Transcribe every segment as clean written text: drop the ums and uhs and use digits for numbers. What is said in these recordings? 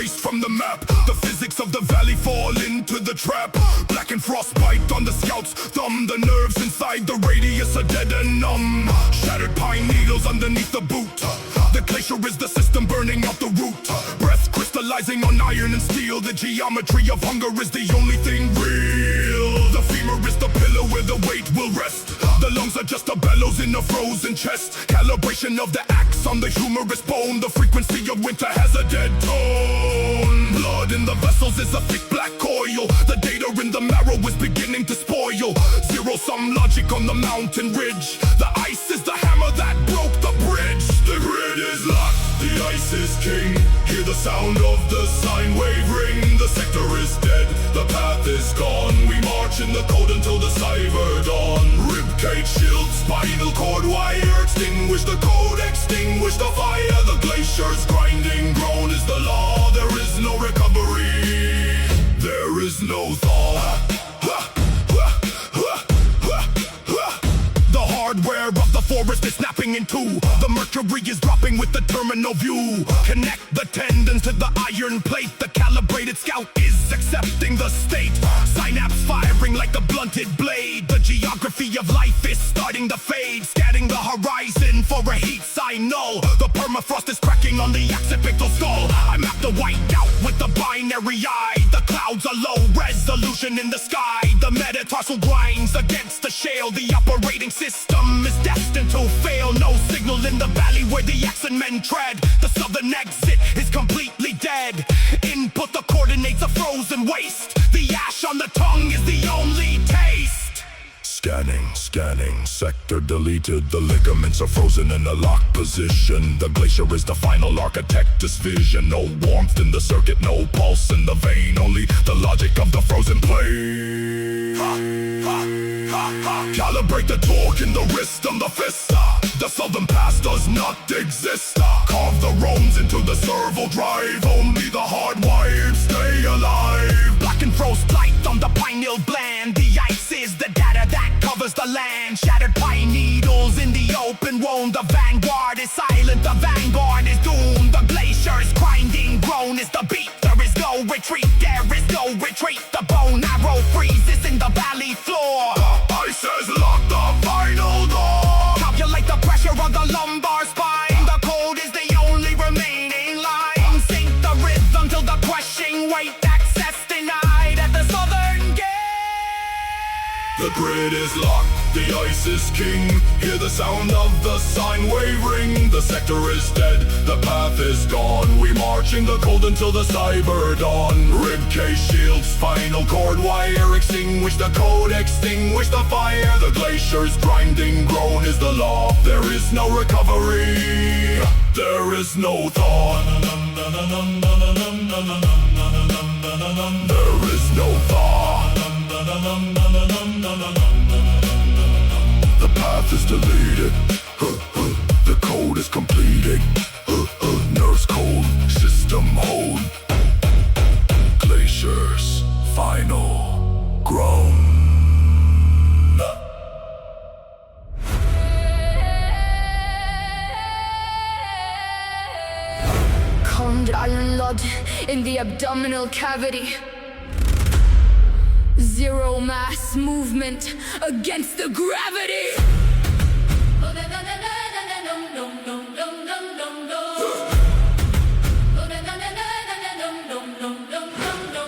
erased from the map. The physics of the valley fall into the trap. Black and frostbite on the scout's thumb. The nerves inside the radius are dead and numb. Shattered pine needles underneath the boot. The glacier is the system burning out the root. Breath crystallizing on iron and steel. The geometry of hunger is the only thing real. The femur is the pillow where the weight will rest. The lungs are just the bellows in a frozen chest. Calibration of the axe on the humerus bone. The frequency of winter has a dead tone. Blood in the vessels is a thick black coil. The data in the marrow is beginning to spoil. Zero-sum logic on the mountain ridge. The ice is the hammer that broke the bridge. The grid is locked, the ice is king. Hear the sound of the sine wave ring. The sector is dead, the path is gone. We march in the cold until the cyber dawn. Ribcage shield, spinal cord wire. Extinguish the code, extinguish the fire. The glacier's grinding groan is the law. There is no recovery, there is no thaw. The hardware of the forest is snapping in two. The mercury is dropping with the terminal view. Connect the tendons to the iron plate. The calibrated scout is accepting the state. Synapse firing like a blunted blade. The geography of life is starting to fade. Scanning the horizon for a heat sign null. The permafrost is cracking on the occipital skull. I map the white out with the binary eye. The clouds are low resolution in the sky. The metatarsal grinds against the shale. The operating system is destined to fail. No signal in the valley where the Axon men tread. The southern exit is completely dead. Input the coordinates of frozen waste. The ash on the tongue is the only taste. Scanning, sector deleted. The ligaments are frozen in a locked position. The glacier is the final architect's vision. No warmth in the circuit, no pulse in the vein. Only the logic of the frozen plane. Calibrate the torque in the wrist and the fist. The southern pass does not exist. Carve the roams into the servo drive. Only the hardwired stay alive. Black and frost light on the pineal bland. The ice is the data that covers the land. Shattered pine needles in the open wound. The vanguard is silent, the vanguard is doomed. The glacier's grinding groan is the beat. There is no retreat, there is no retreat. The bone arrow freezes in the valley floor. Ice has locked the final door. Calculate the pressure on the lumbar spine. The cold is the only remaining line. Sync the rhythm till the crushing weight. Access denied at the southern gate. The grid is locked, the ice is king. Hear the sound of the sine wave ring. The sector is dead, the path is gone. We march in the cold until the cyber dawn. Ribcage shield, spinal cord wire. Extinguish the code, extinguish the fire. The glacier's grinding groan is the law. There is no recovery, there is no thaw. There is no thaw. The path is deleted. The code is completed. Nerves cold, system hold. Glacier's final groan. Calmed iron lodge in the abdominal cavity. Zero mass movement against the gravity.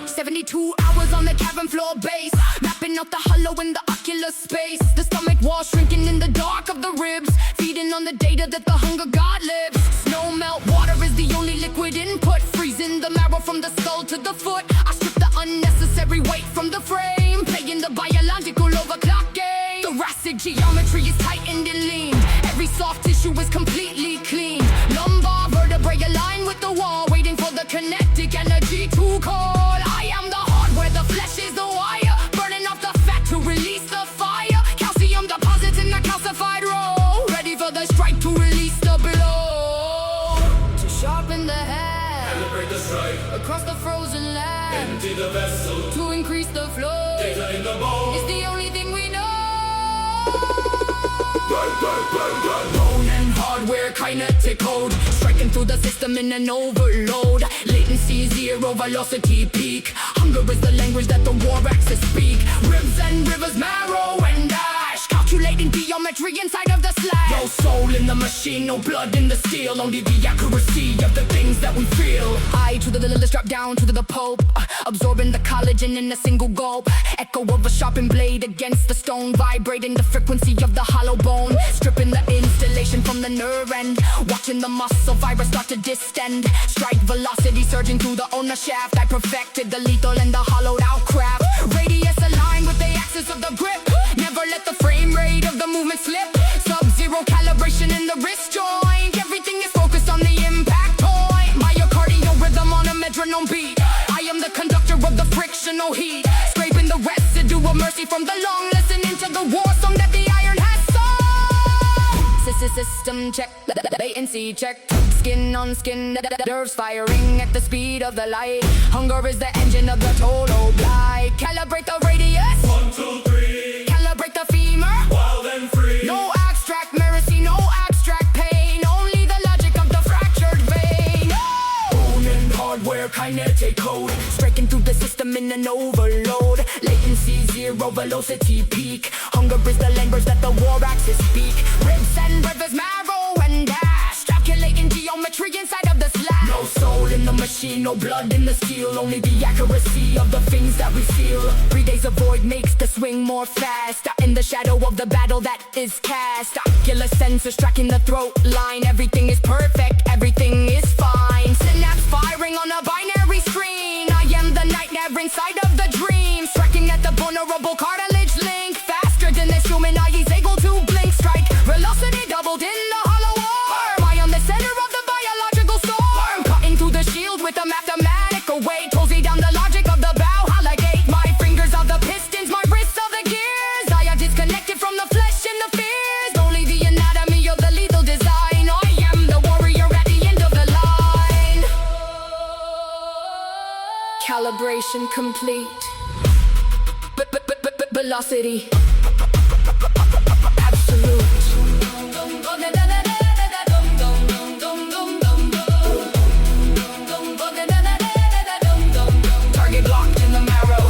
72 hours on the cavern floor base, mapping out the hollow in the ocular space. The stomach wall shrinking in the dark of the ribs, feeding on the data that the hunger god lives. Snow melt, water is the only liquid input, freezing the marrow from the skull to the foot. I strip the unnecessary weight from the frame, playing the biological overclock game. Thoracic geometry is tightened and leaned, every soft tissue is completely clean. Lumbar vertebrae align with the wall, waiting for the kinetic energy to call. I am the hardware, the flesh is the wire, burning off the fat to release the fire. Calcium deposits in the calcified roll, ready for the strike to release the blow. To sharpen the head, calibrate the strike across the frozen land, empty the vessel to increase the flow. Data in the bone is the only thing we know. Bone and hardware, kinetic code, strike Striking through the system in an overload. Latency zero, velocity peak. Hunger is the language that the war axis speak. Ribs and rivers, marrow and ash. Calculating geometry inside of the slash. No soul in the machine, no blood in the steel. Only the accuracy of the things that we feel. I to the littlest drop down to the Pope. Absorbing the collagen in a single gulp. Echo of a sharpened blade against the stone. Vibrating the frequency of the hollow bone. Stripping the installation from the nerve end. Watching the muscle fibers start to distend. Strike velocity surging through the ulnar shaft. I perfected the lethal and the hollowed out craft. Radius aligned with the axis of the grip. Never let the frame rate of the movement slip. Sub-zero calibration in the wrist joint. Everything is focused on the impact point. Myocardial rhythm on a metronome beat. I am the conductor of the frictional heat. Scraping the residue of mercy from the lung. Listening to the war song that the iron has sung. System check, latency check. Skin on skin, nerves firing at the speed of the light. Hunger is the engine of the total blight. Calibrate the radius. 1, 2, 3. Calibrate the femur. Wild and free. No abstract mercy, no abstract pain. Only the logic of the fractured vein. Bone and hardware, kinetic code. Striking through the system in an overload. Latency zero, velocity peak. Hunger is the language that the war axis speak. Ribs and rivers, marrow and ash. Calculating geometry inside of the slash. No soul in the machine, no blood in the steel. Only the accuracy of the things that we feel. 3 days of void makes the swing more fast. In the shadow of the battle that is cast. Ocular sensors tracking the throat line. Everything is perfect, everything is fine. Synapse firing on a binary screen. I am the nightmare inside of the dream. Striking at the vulnerable cartilage link. Faster than this human eye is able to blink. Strike velocity doubled in the hollow arm. I am the center of the biological storm. Cutting through the shield with a mathematical weight. Closing down the logic of the VALHALLA gate. My fingers are the pistons, my wrists are the gears. I are disconnected from the flesh and the fears. Only the anatomy of the lethal design. I am the warrior at the end of the line. Calibration complete. Velocity absolute. Target locked in the marrow.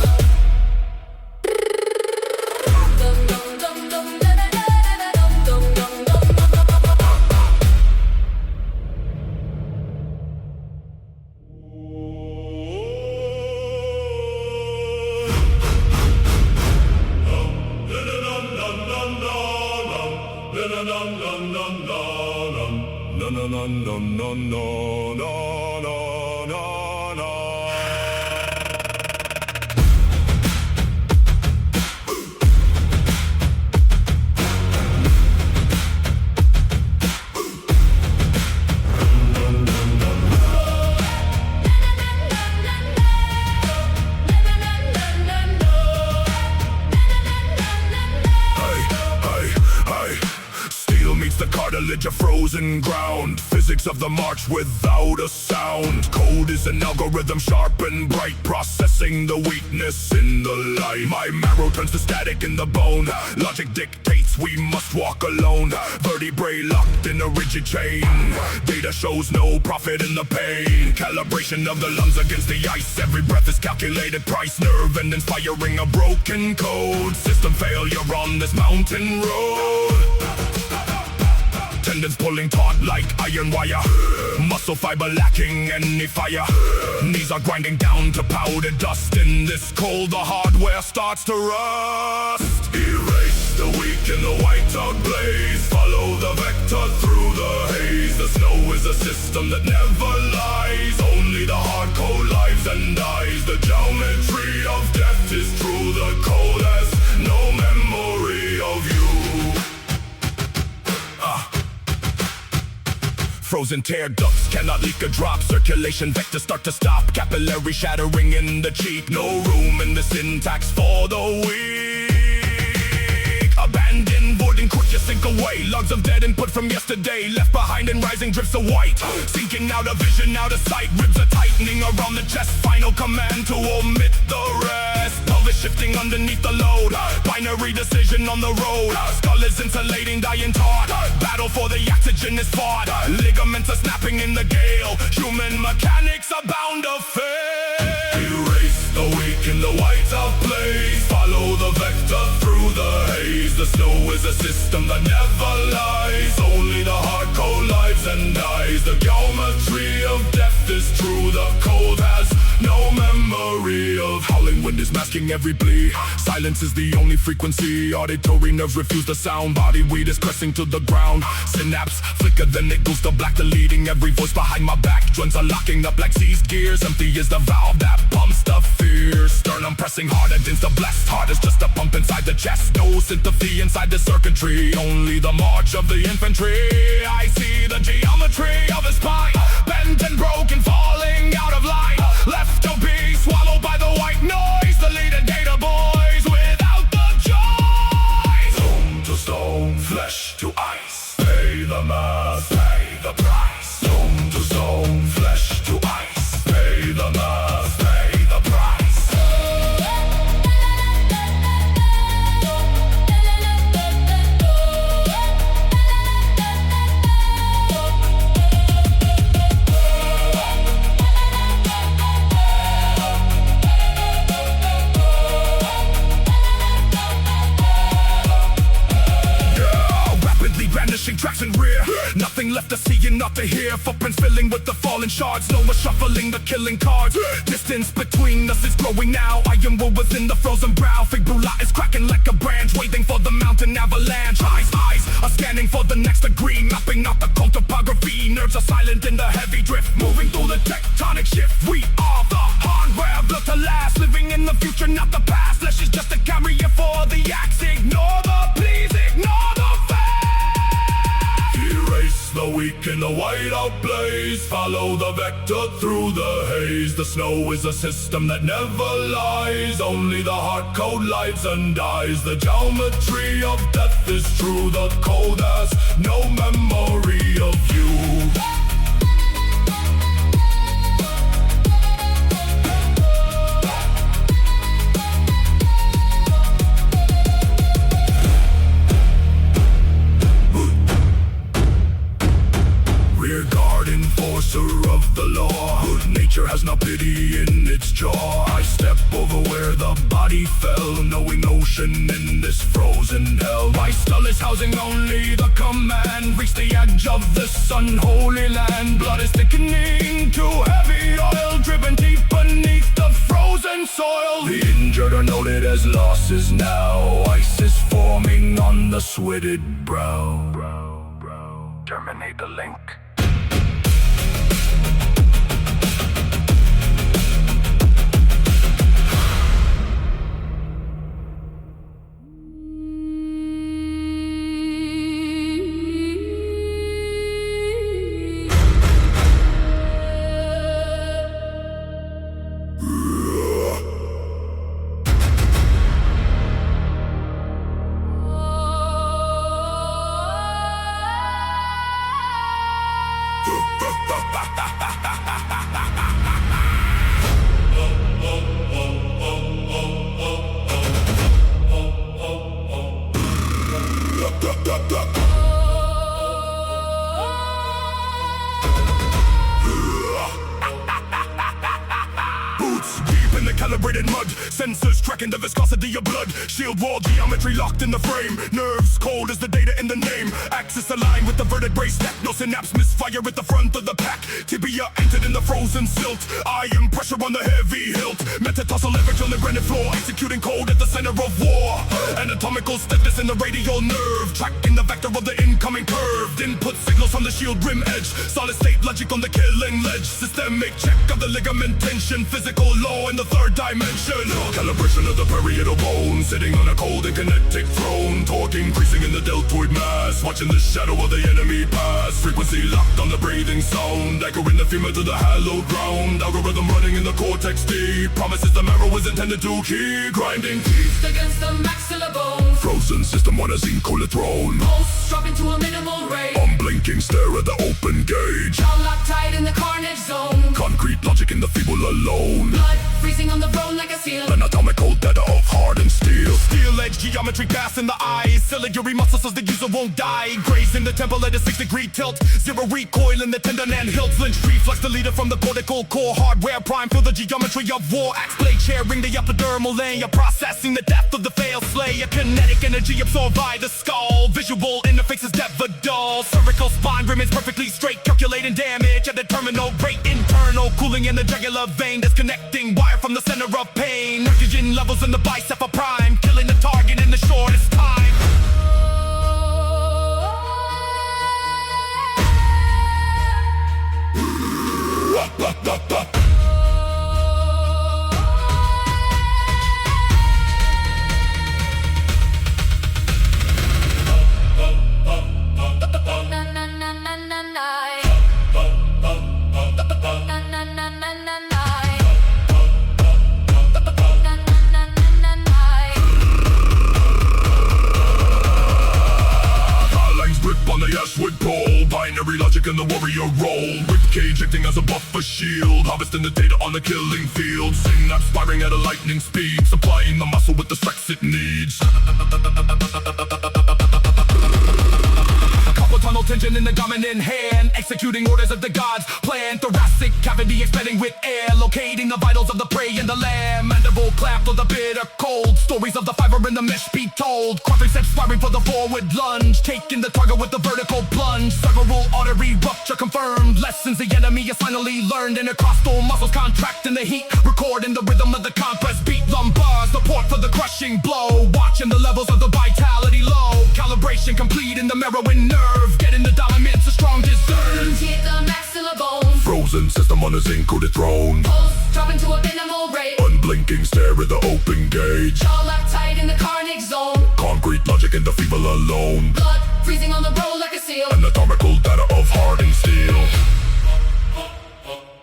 The cartilage of frozen ground. Physics of the march without a sound. Code is an algorithm sharp and bright. Processing the weakness in the light. My marrow turns to static in the bone. Logic dictates we must walk alone. Vertebrae locked in a rigid chain. Data shows no profit in the pain. Calibration of the lungs against the ice. Every breath is calculated price. Nerve and inspiring a broken code. System failure on this mountain road. Tendons pulling taut like iron wire. Muscle fiber lacking any fire. Knees are grinding down to powder dust. In this cold the hardware starts to rust. Erase the weak in the white out blaze. Follow the vector through the haze. The snow is a system that never lies. Only the hardcore lives and dies. The geometry of death is true. The code has no memory of you. Frozen tear ducts cannot leak a drop. Circulation vectors start to stop. Capillary shattering in the cheek. No room in the syntax for the weak. A abandoned, voiding quick you sink away. Logs of dead input from yesterday, left behind in rising drifts of white. Sinking out of vision, out of sight. Ribs are tightening around the chest. Final command to omit the rest. Pelvis shifting underneath the load. Binary decision on the road. Skull is insulating, dying taut. Battle for the oxygen is fought. Ligaments are snapping in the gale. Human mechanics are bound to fail. Erase the weak in the white of blaze. Follow the vector through the haze. The snow is a system that never lies. Only the hard cold lives and dies. The geometry of death is true. The cold has no memory of howling wind is masking every plea. Silence is the only frequency. Auditory nerves refuse the sound. Body weight is pressing to the ground. Synapse flicker, then it goes to black, deleting every voice behind my back. Joints are locking up like seized gears. Empty is the valve that pumps the fear. Sternum pressing hard against the blast. Heart is just a pump inside the chest. No sympathy inside the circuitry. Only the march of the infantry. I see the geometry of his spine. Bent and broken, falling out of line. Left to be swallowed by the white noise. The leader data boys without the joys. Stone to stone, flesh to ice. Pay the math, pay the price. Stone to stone, flesh to ice. Pay the math, pay the price. Tracks and rear, nothing left to see and not to hear. Footprints filling with the fallen shards. No more shuffling the killing cards. Distance between us is growing now. Iron will within the frozen brow. Fig Brula is cracking like a branch, waiting for the mountain avalanche. Eyes are scanning for the next degree, mapping out the cold topography. Nerves are silent in the heavy drift, moving through the tectonic shift. We are the hardware built to last, living in the future, not the past. Flesh is just a carrier for the axe. Ignore the please, ignore the the weak in the white out blaze. Follow the vector through the haze. The snow is a system that never lies. Only the heart code lives and dies. The geometry of death is true. The cold has no memory of you. Enforcer of the law. Good nature has no pity in its jaw. I step over where the body fell, knowing ocean in this frozen hell. My skull is housing only the command. Reach the edge of this unholy land. Blood is thickening to heavy oil, driven deep beneath the frozen soil. The injured are noted as losses now. Ice is forming on the sweated brow. Terminate the link. Calibrated mud, sensors tracking the viscosity of blood. Shield wall geometry locked in the frame. Nerves cold as the data in the name. Axis aligned with the vertebrae stack. No synapse misfire at the front of the pack. Tibia entered in the frozen silt. Iron pressure on the heavy hilt. Metatarsal leverage on the granite floor. Executing cold at the center of war. Anatomical stiffness in the radial nerve. Tracking the vector of the incoming curve. Input signals from the shield rim edge. Solid state logic on the killing ledge. Systemic check of the ligament tension. Physical law in the third dimensional calibration of the parietal bone, sitting on a cold and kinetic throne. Torque increasing in the deltoid mass, watching the shadow of the enemy pass. Frequency locked on the breathing sound, echoing the femur to the hallowed ground. Algorithm running in the cortex deep, promises the marrow is intended to keep grinding teeth Against the maxilla bone. frozen system on a zinc cooler throne. Pulse dropping to a minimal rate. Unblinking stare at the open gauge. Jaw locked tight in the carnage zone. Concrete logic in the feeble alone. Blood freezing on the bone like a seal. Anatomical data of hardened steel. Steel edge geometry gas in the eyes. Ciliary muscles so the user won't die. Graze in the temple at a 6-degree tilt. Zero recoil in the tendon and hilt. Lynch reflex the leader from the cortical core. Hardware prime for the geometry of war. Axe blade sharing the epidermal layer. Processing the depth of the failed slayer. Kinetic energy absorbed by the skull. Visual interfaces never dull. Cervical spine remains perfectly straight. Calculating damage at a terminal rate. Internal cooling in the jugular vein. Disconnecting wire from the center of pain. Oxygen levels in the bicep are prime. Killing the target in the shortest time. With pole, binary logic and the warrior role. Ribcage acting as a buffer shield, harvesting the data on the killing field. Synapse firing at a lightning speed, supplying the muscle with the stress it needs. Carpal tunnel tension in the dominant hand, executing orders of the gods' plan. Thoracic cavity expanding with air, locating the vitals of the prey and the lamb. Mandible clamped on the bitter cold, stories of the fiber in the mesh be told. Quadriceps firing for the forward lunge, taking the target with the vertical plunge. Several artery rupture confirmed, lessons the enemy has finally learned. Intercostal muscles contract in the heat, recording the rhythm of the compress beat. Lumbar support for the crushing blow, watching the levels of the vitality low. Calibration complete in the marrow and nerve, getting the dominance the strong deserve. Hit the maxilla bone. Frozen system on a zinc-coated throne. Pulse dropping to a minimal rate. Unblinking stare at the open gauge. Jaw locked tight in the carnage zone. Concrete logic in the feeble alone. Blood freezing on the road like a seal. Anatomical data of hardened steel.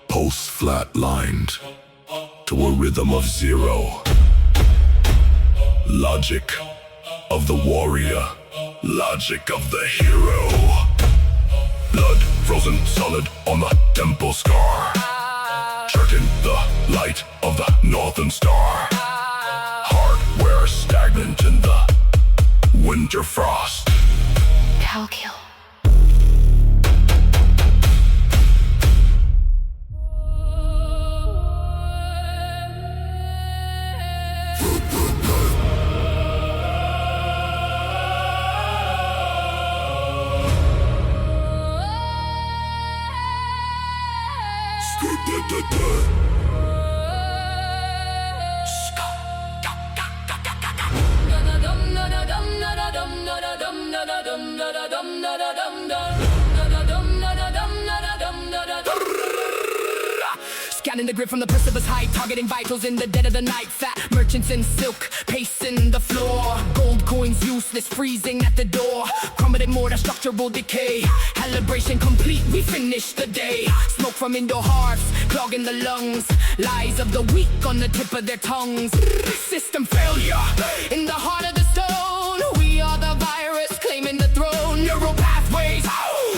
Pulse flat-lined to a rhythm of zero. Logic of the warrior. Logic of the hero. Blood frozen solid on the temple scar. Charting the light of the northern star. Hardware stagnant in the winter frost. Calcul. Scanning the grid from the precipice height, targeting vitals in the dead of the night. Fat merchants in silk, pacing the floor. Gold coins useless, freezing at the door. Crumbling mortar, structural decay. Calibration complete, we finish the day. Smoke from indoor hearths, clogging the lungs. Lies of the weak on the tip of their tongues. System failure, in the heart of the stone. We are the virus, claiming the throne. Neural pathways,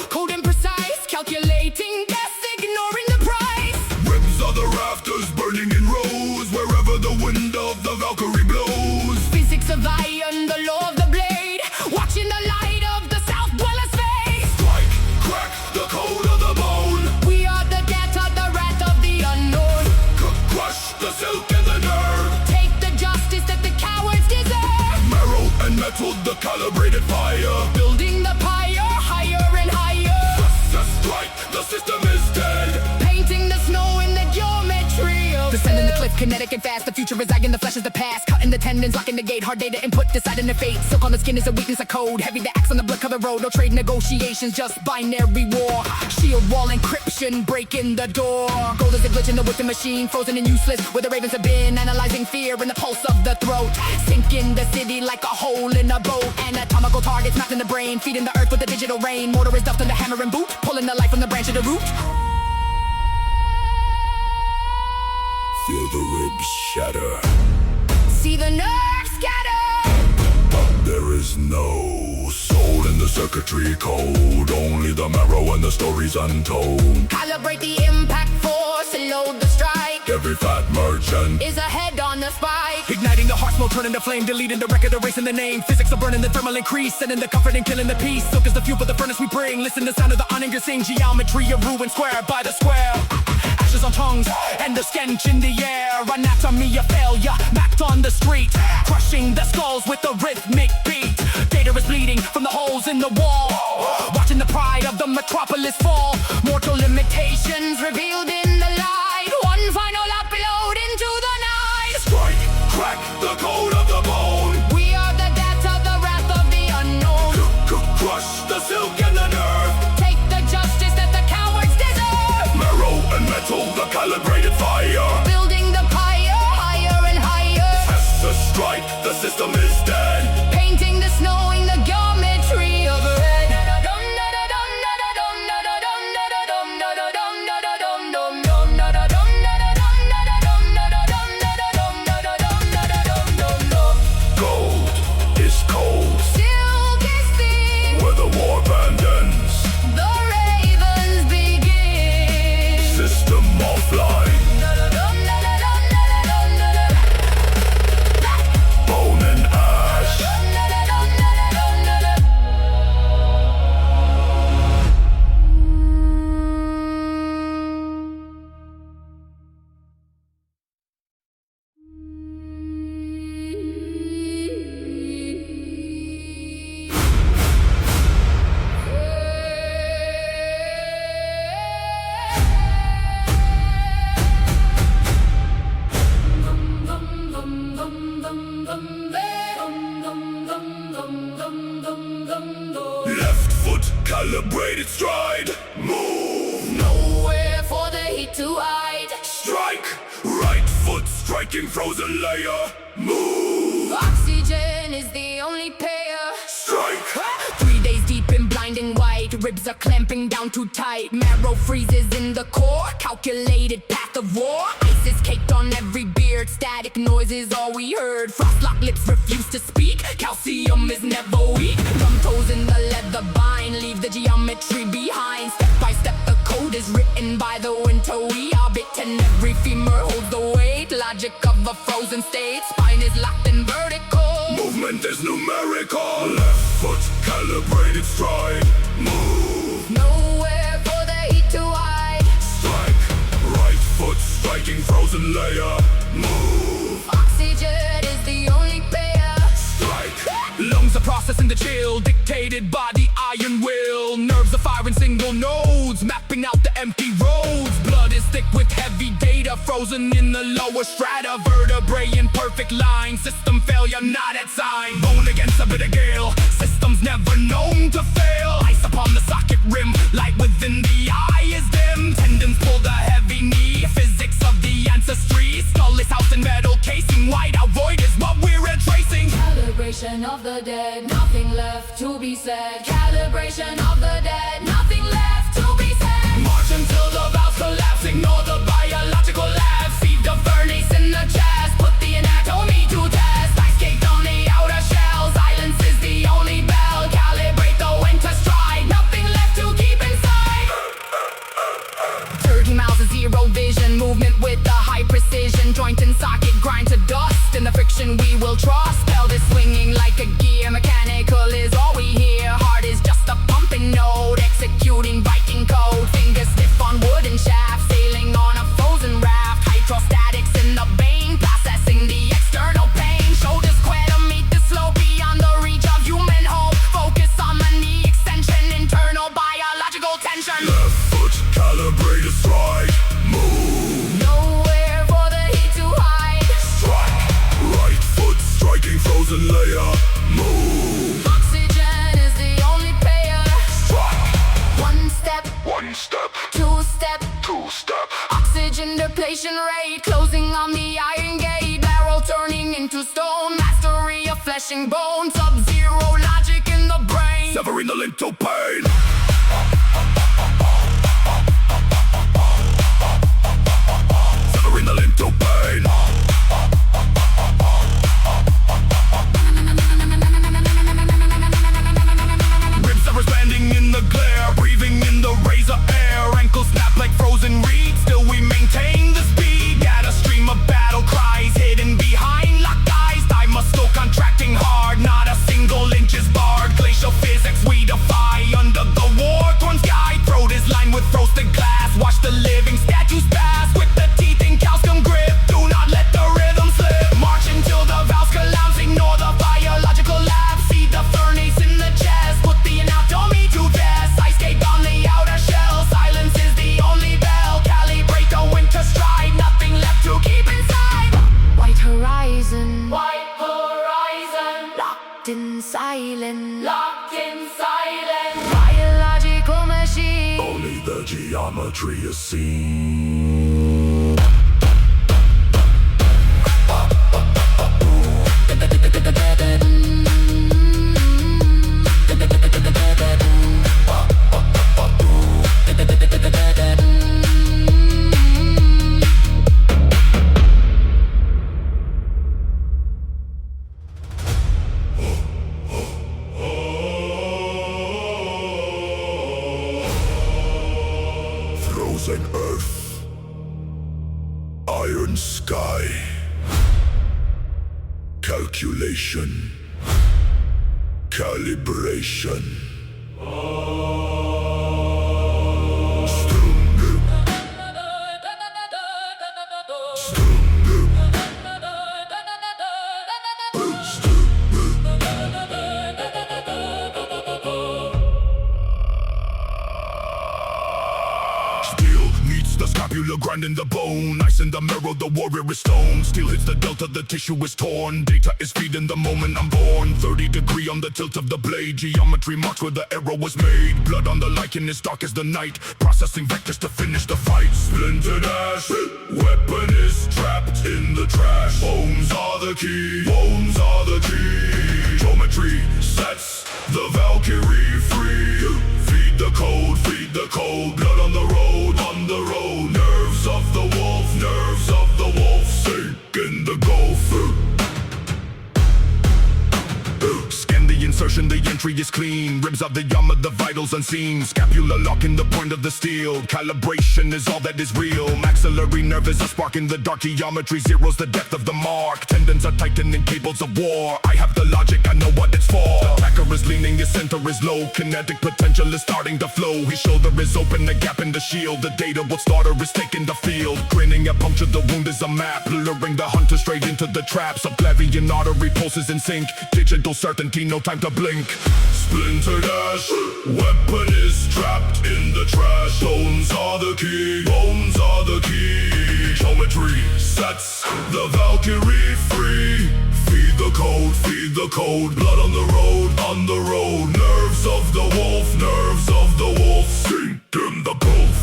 cold and precise. Calculating, guess, ignoring the price. Webs are the rafters burning in rows, wherever the wind of the Valkyrie blows. Physics of iron, the law of the blade. Watching the light of the South Dweller's face. Strike, crack, the code of the bone. We are the death of the wrath of the unknown. Crush the silk and the nerve. Take the justice that the cowards deserve. Marrow and metal, the calibrated fire. Building the pyre higher and higher. The strike, the system is dead. Painting the snow in the geometry of Descending the Swift, kinetic, and fast. The future residing, the flesh is the past. Cutting the tendons, locking the gate. Hard data input, deciding the fate. Silk on the skin is a weakness, a code. Heavy the axe on the blood of the road. No trade negotiations, just binary war. Shield wall encryption, breaking the door. Gold is a glitch in the whipping machine. Frozen and useless, where the ravens have been. Analyzing fear in the pulse of the throat. Sinking the city like a hole in a boat. Anatomical targets mapped in the brain. Feeding the earth with a digital rain. Mortar is duffed under hammer and boot. Pulling the life from the branch of the root. Feel the ribs shatter. See the nerves scatter. But there is no soul in the circuitry code. Only the marrow and the stories untold. Calibrate the impact force and load the strike. Every fat merchant Is a head on the spike. Igniting the heart smoke, turning the flame, deleting the record, erasing the name. Physics are burning, the thermal increase, sending the comfort and killing the peace. Silk is the fuel for the furnace we bring. Listen to the sound of the onion, sing geometry of ruin square by the square. Ashes on tongues and the stench in the air. Anatomy of failure, mapped on the street. Crushing the skulls with a rhythmic beat. Data is bleeding from the holes in the wall. Watching the pride of the metropolis fall. Mortal limitations revealed in the light. One final upload into the night. strike, crack the code of the bone. We are the death of the wrath of the unknown. Crush the silk and the nerve. Take the justice that the cowards deserve. Marrow and metal, the calibrated fire. Building the pyre higher and higher. Test the strike, the system is dead. Painting the snow in the geometry of red. Gold is cold, Silk is thin. where the war abandons. The ravens begin. System offline, bone and ash. Left foot, calibrated stride. Move, Nowhere for the heat to hide. strike. Right foot, striking frozen layer. Move, Oxygen is the only payer. strike. 3 days deep in blinding white. Ribs are clamping down too tight. Marrow freezes in the core. Calculated path of war. Ice is caked on every beard. Static noise is all we heard. Frost-locked lips refuse to speak. Calcium is never weak. Thumb toes in the leather bind. Leave the geometry behind. Step by step the code is written by the winter we orbit. And every femur holds the weight. Logic of a frozen state. Spine is locked in vertical. Movement is numerical. Left foot, calibrated stride. Move, Nowhere for the heat to hide. strike. Right foot, striking frozen layer. Move, Oxygen is the only payer. strike. Lungs are processing the chill, dictated by the iron will. Nerves are firing single nodes, mapping out the empty roads. Blood is thick with heavy data, frozen in the lower strata. Vertebrae in perfect line, system failure not at sign. Bone against a bit of gale, systems never known to fail. Ice upon the socket rim, light within the eye is dim. Tendons pull the heavy knee, physics of the ancestry. Skull is housed in metal casing, white out void is what we're retracing. Calibration of the dead, nothing left to be said. Calibration of the dead, nothing left to be said. March until the valves collapse, ignore the biological labs. Feed the furnace in the chest, put the anatomy to test. Ice caked on the outer shell, silence is the only bell. Calibrate the winter stride, nothing left to keep inside. 30 miles of zero vision, movement with a high precision. Joint and socket grind to dust. In the friction we will trust. Pelvis swinging like a gear. Mechanical is all we hear. Heart is just a pumping node. Executing Viking code. Fingers stiff on wooden shaft. Sailing on a blade, closing on the iron gate. Barrel turning into stone, mastery of flesh and bone. Sub-zero logic in the brain, severing the link to pain. Severing the link to pain. Ribs are expanding in the glare, breathing in the razor air. Ankles snap like frozen reeds, still we maintain the speed. Got a stream of battle cries hidden behind locked eyes. Time must still contracting hard, not a single inch is barred. Glacial physics we defy under the war-torn sky. Throat is lined with frosted glass, watch the living statues pass with the teeth in calcium grip. Do not let the rhythm slip. March until the valves collapse, ignore the biological lab. See the furnace in the chest, put the anatomy to test. Ice skate on the outer shell, silence is the only bell. Calibrate the winter stride, nothing left to keep inside. white horizon, White horizon, locked in silence. locked in silence. Biological machine, Only the geometry is seen. Frozen earth, iron sky, calculation, calibration. Stronger, stronger, steel meets the scapula, grinding the bone. Ice in the marrow, the warrior is stone. Steel hits the delta, the tissue is torn. Data is feeding the moment I'm born. 30° on the tilt of the blade. Geometry marks where the arrow was made. Blood on the lichen is dark as the night. Processing vectors to finish the fight. Splintered ash, weapon is trapped in the trash. Bones are the key, bones are the key. Geometry sets the Valkyrie free. Feed the code, feed the code. Blood on the road, on the road. Nerves of the wolf, nerves of the wolf. Sink in the gulf. Scan the insertion, the entry is clean. Ribs of the yama, the vitals unseen. Scapula locking the point of the steel. Calibration is all that is real. Maxillary nerve is a spark in the dark. Geometry zeros the depth of the mark. Tendons are tightening cables of war. I have the logic, I know what it's for. The attacker is leaning, his center is low. Kinetic potential is starting to flow. His shoulder is open, a gap in the shield. The data what starter is taking the field. Grinning, a puncture, the wound is a map. Luring the hunter straight into the trap. Subclavian artery pulses in sync. Digital certainty, no time to blink. Splintered ash, weapon is trapped in the trash. Bones are the key, bones are the key. Geometry sets the Valkyrie free. Feed the code, feed the code. Blood on the road, on the road. Nerves of the wolf, nerves of the wolf. Sink in the gulf.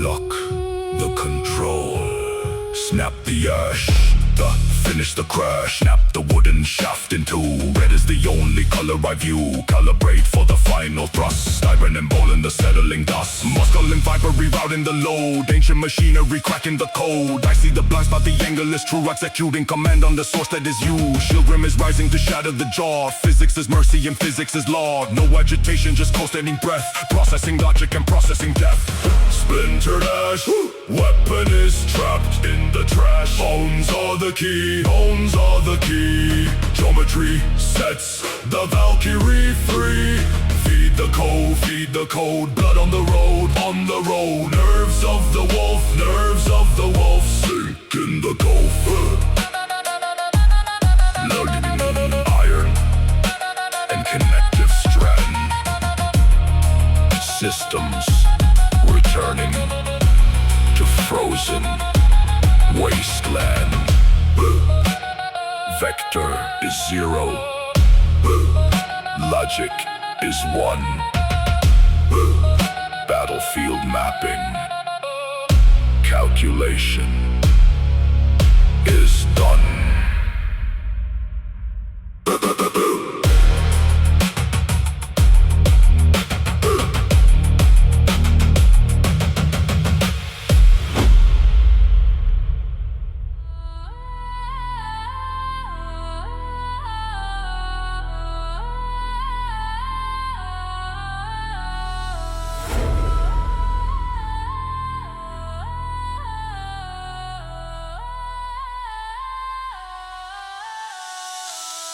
Lock the control. Snap the ash. Finish the crash. Snap the wooden shaft in two. Red is the only color I view. Calibrate for the final thrust. Iron and bone in the settling dust. Muscle and fiber rerouting the load. Ancient machinery cracking the code. I see the blind spot, the angle is true. Executing command on the source that is you. Shield rim is rising to shatter the jaw. Physics is mercy and physics is law. No agitation, just constating breath. Processing logic and processing death. Splintered ash, weapon is trapped in the trash. Bones are the key, bones are the key. Geometry sets the Valkyrie free. Feed the code, feed the code. Blood on the road, on the road. Nerves of the wolf, nerves of the wolf. Sink in the gulf. Loading iron and connective strand. systems returning to frozen wasteland. Vector is 0. Logic is 1. Battlefield mapping. Calculation is done.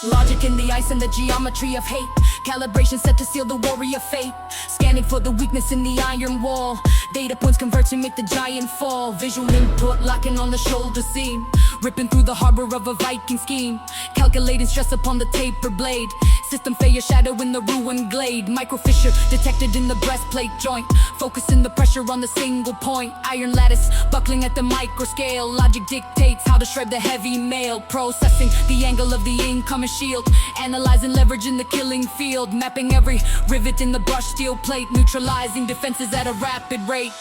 Logic in the ice and the geometry of hate. Calibration set to seal the warrior fate. Scanning for the weakness in the iron wall. Data points convert to make the giant fall. Visual input locking on the shoulder seam. Ripping through the harbor of a Viking scheme. Calculating stress upon the taper blade. System failure shadow in the ruined glade. Micro fissure detected in the breastplate joint. Focusing the pressure on the single point. Iron lattice buckling at the micro scale. Logic dictates how to shred the heavy mail. Processing the angle of the incoming shield. Analyzing leverage in the killing field. Mapping every rivet in the brushed steel plate. Neutralizing defenses at a rapid rate.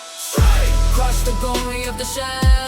Crush the glory of the shell.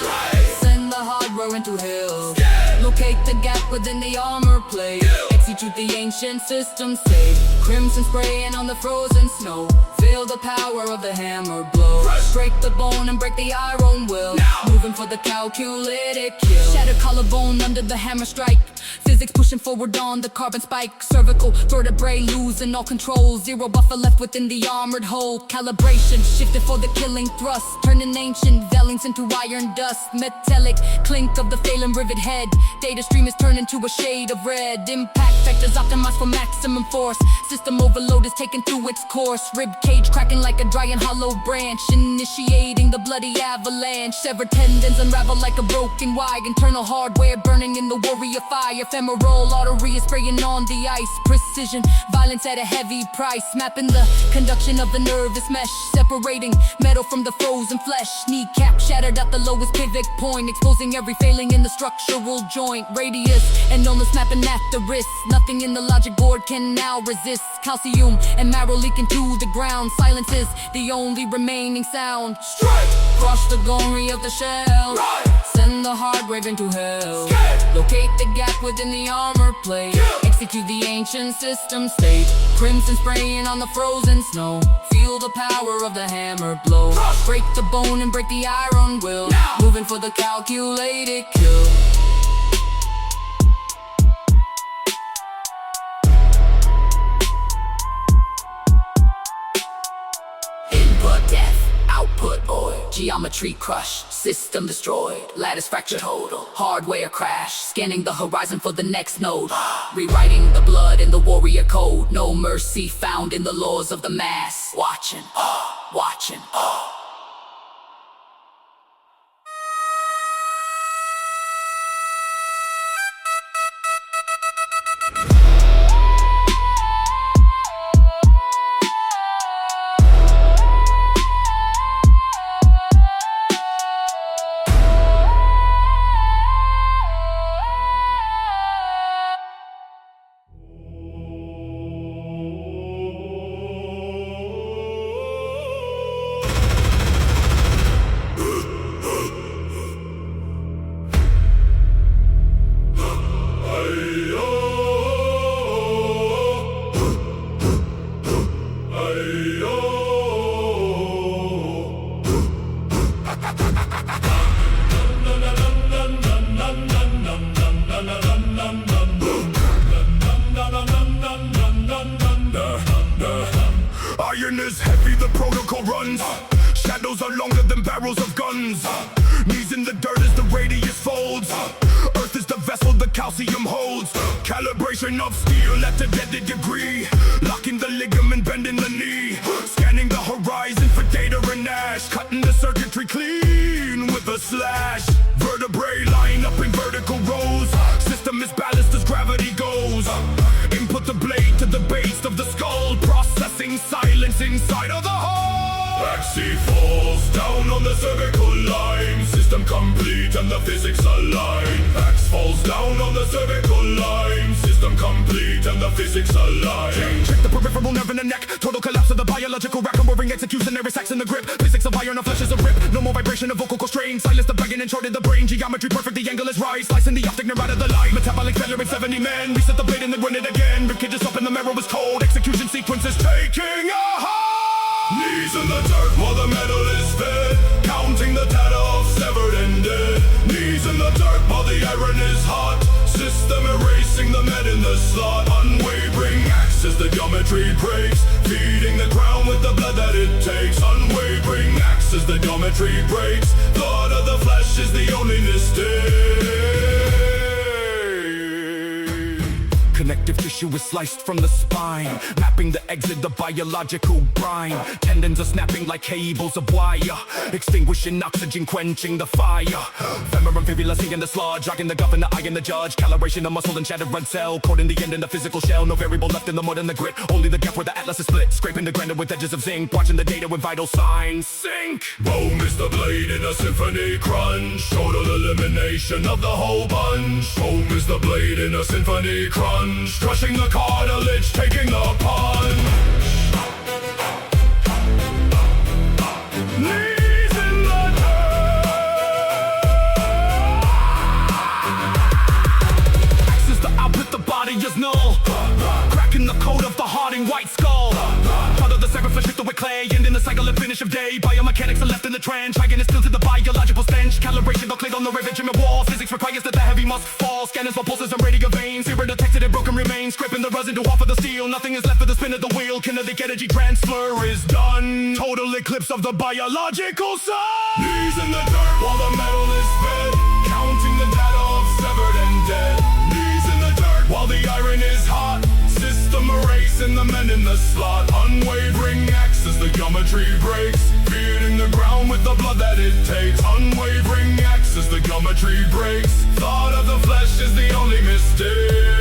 Send the hardware into hell. Locate the gap within the armor plate. Execute the ancient system state. Crimson spraying on the frozen snow. Feel the power of the hammer blow. Break the bone and break the iron will. Moving for the calculated kill. Shatter collarbone under the hammer strike. Physics pushing forward on the carbon spike. Cervical vertebrae losing all control. Zero buffer left within the armored hole. Calibration shifted for the killing thrust. Turning ancient veilings into iron dust. Metallic clink of the failing rivet head. Data stream is turning to a shade of red. Impact vectors optimized for maximum force. System overload is taken through its course. Rib cage cracking like a dry and hollow branch. Initiating the bloody avalanche. Severed tendons unravel like a broken wire. Internal hardware burning in the warrior fire. Ephemeral artery is spraying on the ice. Precision, violence at a heavy price. Mapping the conduction of the nervous mesh. Separating metal from the frozen flesh. Kneecap shattered at the lowest pivot point. Exposing every failing in the structural joint. Radius and illness mapping at the wrist. Nothing in the logic board can now resist. Calcium and marrow leaking to the ground. Silence is the only remaining sound. Strike! Crush the glory of the shell. Send the hard wave into hell. Locate the gap within the armor plate. Execute the ancient system state. Crimson spraying on the frozen snow. Feel the power of the hammer blow. Break the bone and break the iron will. Moving for the calculated kill. Input death, output void. Geometry crush, system destroyed. Lattice fractured hodl, hardware crash. Scanning the horizon for the next node. Rewriting the blood in the warrior code. No mercy found in the laws of the mass. Watching, watching. Iron is heavy, the protocol runs. Shadows are longer than barrels of guns. Knees in the dirt as the radius folds. Earth is the vessel the calcium holds. Calibration of steel at a deadly degree. Locking the ligament, bending the knee. Scanning the horizon for data and ash. Cutting the circuitry clean with a slash. Vertebrae line up in vertical rows. System is balanced as gravity goes. Input the blade to the base of the skull. Processing silence inside of the hull. Axis falls down on the cervical line. System complete and the physics align. Axe falls down on the cervical line. System complete and the physics align. Check the peripheral nerve in the neck. Total collapse of the biological rack. Unwavering execution, every sax in the grip. Physics of iron, the flesh is a rip. No more vibration of vocal constraints. Silence the bragging and shorted the brain. Geometry perfect, the angle is right. Slicing the optic nerve out of the light. Metabolic failure in 70 men. Reset the blade and then run it again. Rib cage is up and the marrow is cold. Execution sequence is taking a hold. Knees in the dirt while the metal is fed. Counting the data of severed and dead. Knees in the dirt while the iron is hot. System erasing the med in the slot. Unwavering axe as the geometry breaks. Feeding the ground with the blood that it takes. Unwavering axe as the geometry breaks. Thought of the flesh is the only mistake. Connective tissue is sliced from the spine, mapping the exit, the biological brine. Tendons are snapping like cables of wire, extinguishing oxygen, quenching the fire. Femur and fibula seeing the sludge, dragging the governor, eye and the judge. Calibration of muscle and shattered red cell, caught in the end in the physical shell. No variable left in the mud and the grit, only the gap where the atlas is split. Scraping the granite with edges of zinc, watching the data with vital signs sink. Boom is the blade in a symphony crunch. Total elimination of the whole bunch. Boom is the blade in a symphony crunch. Crushing the cartilage, taking the punch. Knees in the dirt. Axe is the output, the body is null. Cracking the code of the hardened white skull. Part of the sacrifice shifted with clay, and in the cycle and finish of day. Biomechanics are left in the trench, dragging it still to the biological stench. Calibration, the clay on the rivet, Jimmy wall. Physics requires that the heavy must fall. Scanners for pulses and radial veins. Zero detected and broken remains. Scraping the residue off of the steel. Nothing is left for the spin of the wheel. Kinetic energy transfer is done. Total eclipse of the biological sun. Knees in the dirt while the metal is fed. Counting the data of severed and dead. Knees in the dirt while the iron is hot. System erasing the men in the slot. Unwavering axe as the geometry breaks. Feeding the ground with the blood that it takes. Unwavering axe as the geometry breaks. Thought of the flesh is the only mistake.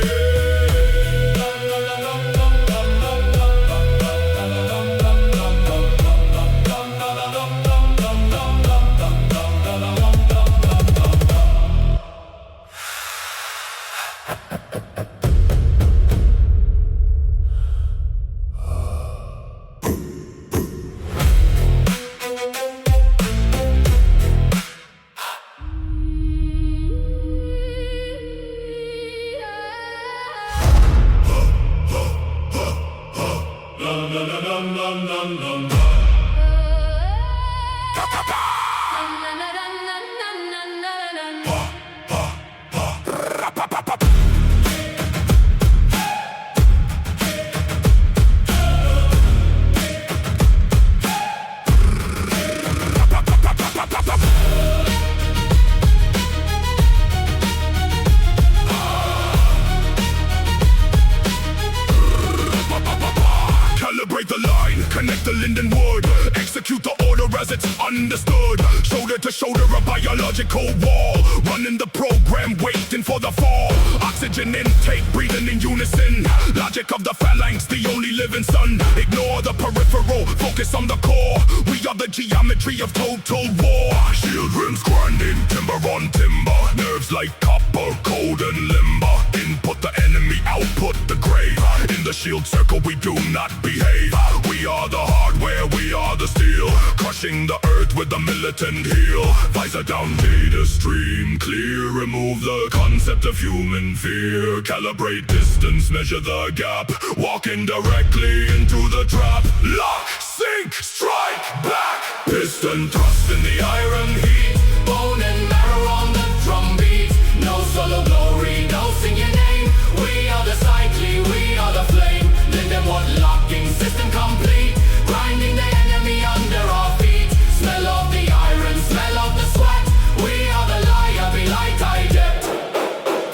Calibrate the line, connect the linden wood. Execute the order as it's understood. Shoulder to shoulder, a biological wall. Running the program, waiting for the fall. Oxygen intake, breathing in unison. Logic of the phalanx, the only living sun. Ignore the peripheral, focus on the core. We are the geometry of total war. Shield rims grinding, timber on timber. Nerves like copper, cold and limber. Input the enemy, output the grave. In the shield circle we do not behave. We are the hardware, we are the steel. Crushing the earth with the militant heel. Visor down, data stream clear. Remove the concept of human fear. Calibrate distance, measure the gap. Walking directly into the trap. Lock, sink, strike, back. Piston thrust in the iron heat. Bone and marrow on the drum beat. No solo glory, no sing your name. We are the cycle, we are the flame. Linden what locking, system complete. Grinding the enemy under our feet. Smell of the iron, smell of the sweat. We are the liar, be light eye depth.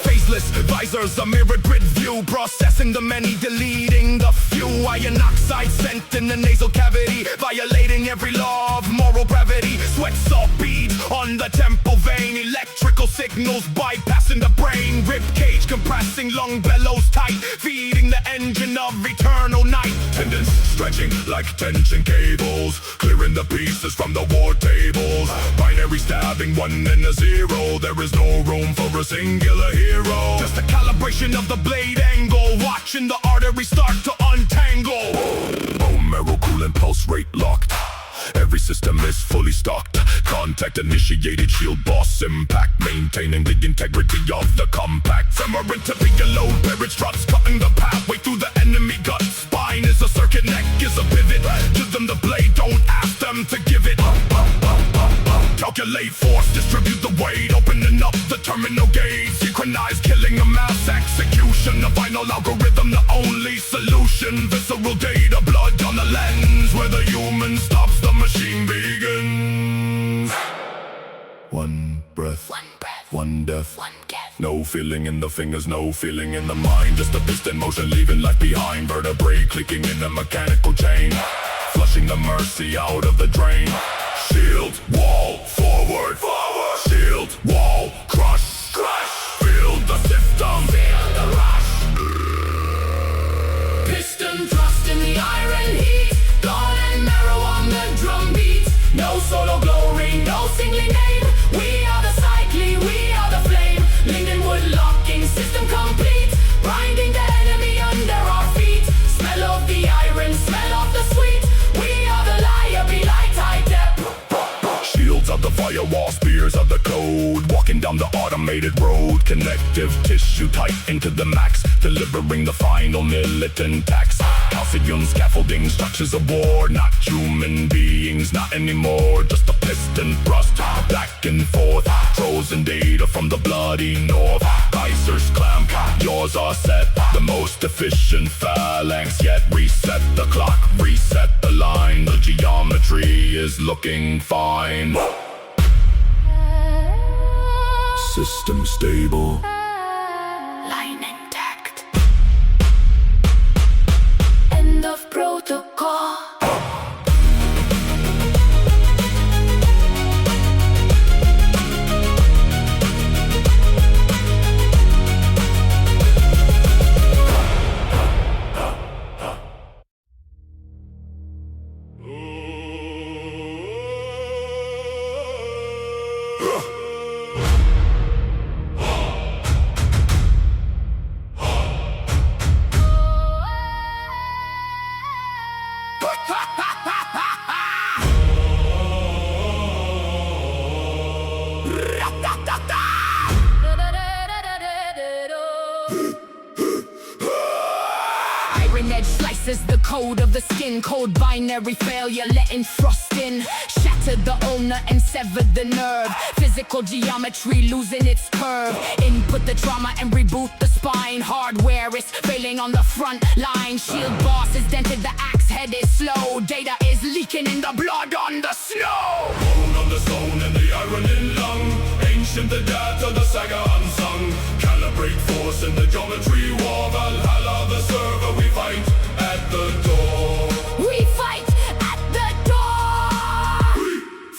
Faceless visors, a mirrored grid view. Processing the many, deleting the few. Iron oxide sent in the nasal cavity. Violating every law of moral gravity. Sweat salt beads on the temple vein. Electrical signals bypassing the brain. Rib cage compressing, lung bellows tight. Feeding the engine of eternal night. Tendons stretching like tension cables, clearing the pieces from the war tables. Binary stabbing 1 and a 0. There is no room for a singular hero. Just a calibration of the blade angle, watching the artery start to untangle. Bone marrow cooling, pulse rate locked. Every system is fully stocked. Contact initiated, shield boss impact, maintaining the integrity of the compact. Femorin to be a load, parrot struts, cutting the pathway through the enemy gut. Spine is a circuit, neck is a pivot. Give them the blade, don't ask them to give it. Calculate force, distribute the weight, opening up the terminal gauge. Synchronize, killing a mass execution. The final algorithm, the only solution. Visceral data, blood on the lens, where the human stops, the machine begins. One breath, one death, no feeling in the fingers, no feeling in the mind. Just a piston motion leaving life behind. Vertebrae clicking in a mechanical chain, flushing the mercy out of the drain. Shield, wall, forward, forward. Shield, wall, crush, crush. Feel the system, feel the rush. Piston thrust in the iron heat, bone and marrow on the drum beat. No solo glory, no singly name. We are the cycling, we are the flame. Lindenwood locking, system complete. Grinding the enemy under our feet. Smell of the iron, smell of the sweet. We are the liar, be light high depth. Shields of the firewall, spears of the code. Walking down the automated road. Connective tissue tight into the max, delivering the final militant tax. Calcium scaffolding, structures of war. Not human beings, not anymore. Just a piston thrust, back and forth. Frozen data from the bloody north. Geysers clamp, yours are set. The most efficient phalanx yet. Reset the clock, reset the line. The geometry is looking fine. System stable, Line intact. End of protocol. Iron edge slices the code of the skin. Cold binary failure, letting frost in. Shattered the ulna and severed the nerve. Physical geometry losing its curve. Input the trauma and reboot the spine. Hardware is failing on the front line. Shield boss is dented, the axe head is slow. Data is leaking in the blood on the snow. bone on the stone and the iron in lung. Ancient the data, the saga unsung. Calibrate force in the geometry war. Valhalla, the server, we fight at the door. We fight at the door. We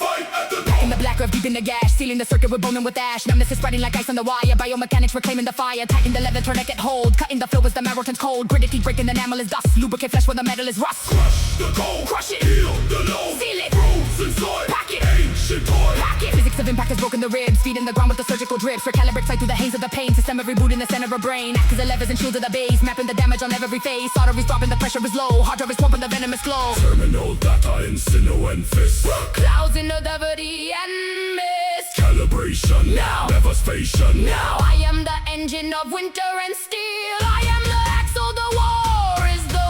fight at the door. In the black earth, deep in the gash, sealing the circuit with bone and with ash. Numbness is spreading like ice on the wire. Biomechanics reclaiming the fire. Tighten the leather, tourniquet hold. Cutting the flow as the marrow turns cold. Gritted teeth breaking the enamel is dust. Lubricate flesh where the metal is rust. Crush the cold, Crush it. heal the low. Seal it. Frozen soil, Pack it. ancient toy. Pack it. Physics of impact has broken the ribs. Feeding the ground with the surgical drips. For calibrate fight through the haze of the pain. System of reboot in the center of brain. Act as the levers and shields of the base. Mapping the damage on every face. Arteries dropping, the pressure is low. Hard drive is pumping, the venomous glow. Terminal data in sinew and fist. Clouds in the gravity and mist. Calibration, Now. devastation. Now I am the engine of winter and steel. I am the axle, the war is the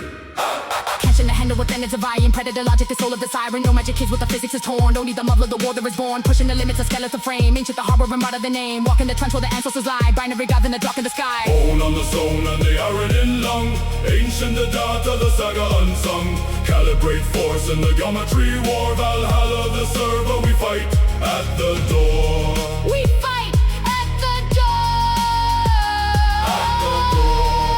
wheel. Catching the handle with energy vying. Predator logic, the soul of the siren. No magic kids with the physics is torn. Don't need the muffler, the war that is born. Pushing the limits of skeleton frame. Ancient the harbor and of the name. Walking the trench where the ancestors lie. Binary gods in the dark in the sky. Bone on the stone and the iron in lung. Ancient the data, the saga unsung. Calibrate force in the geometry war. Valhalla, the server, we fight at the door. We fight at the door. At the door.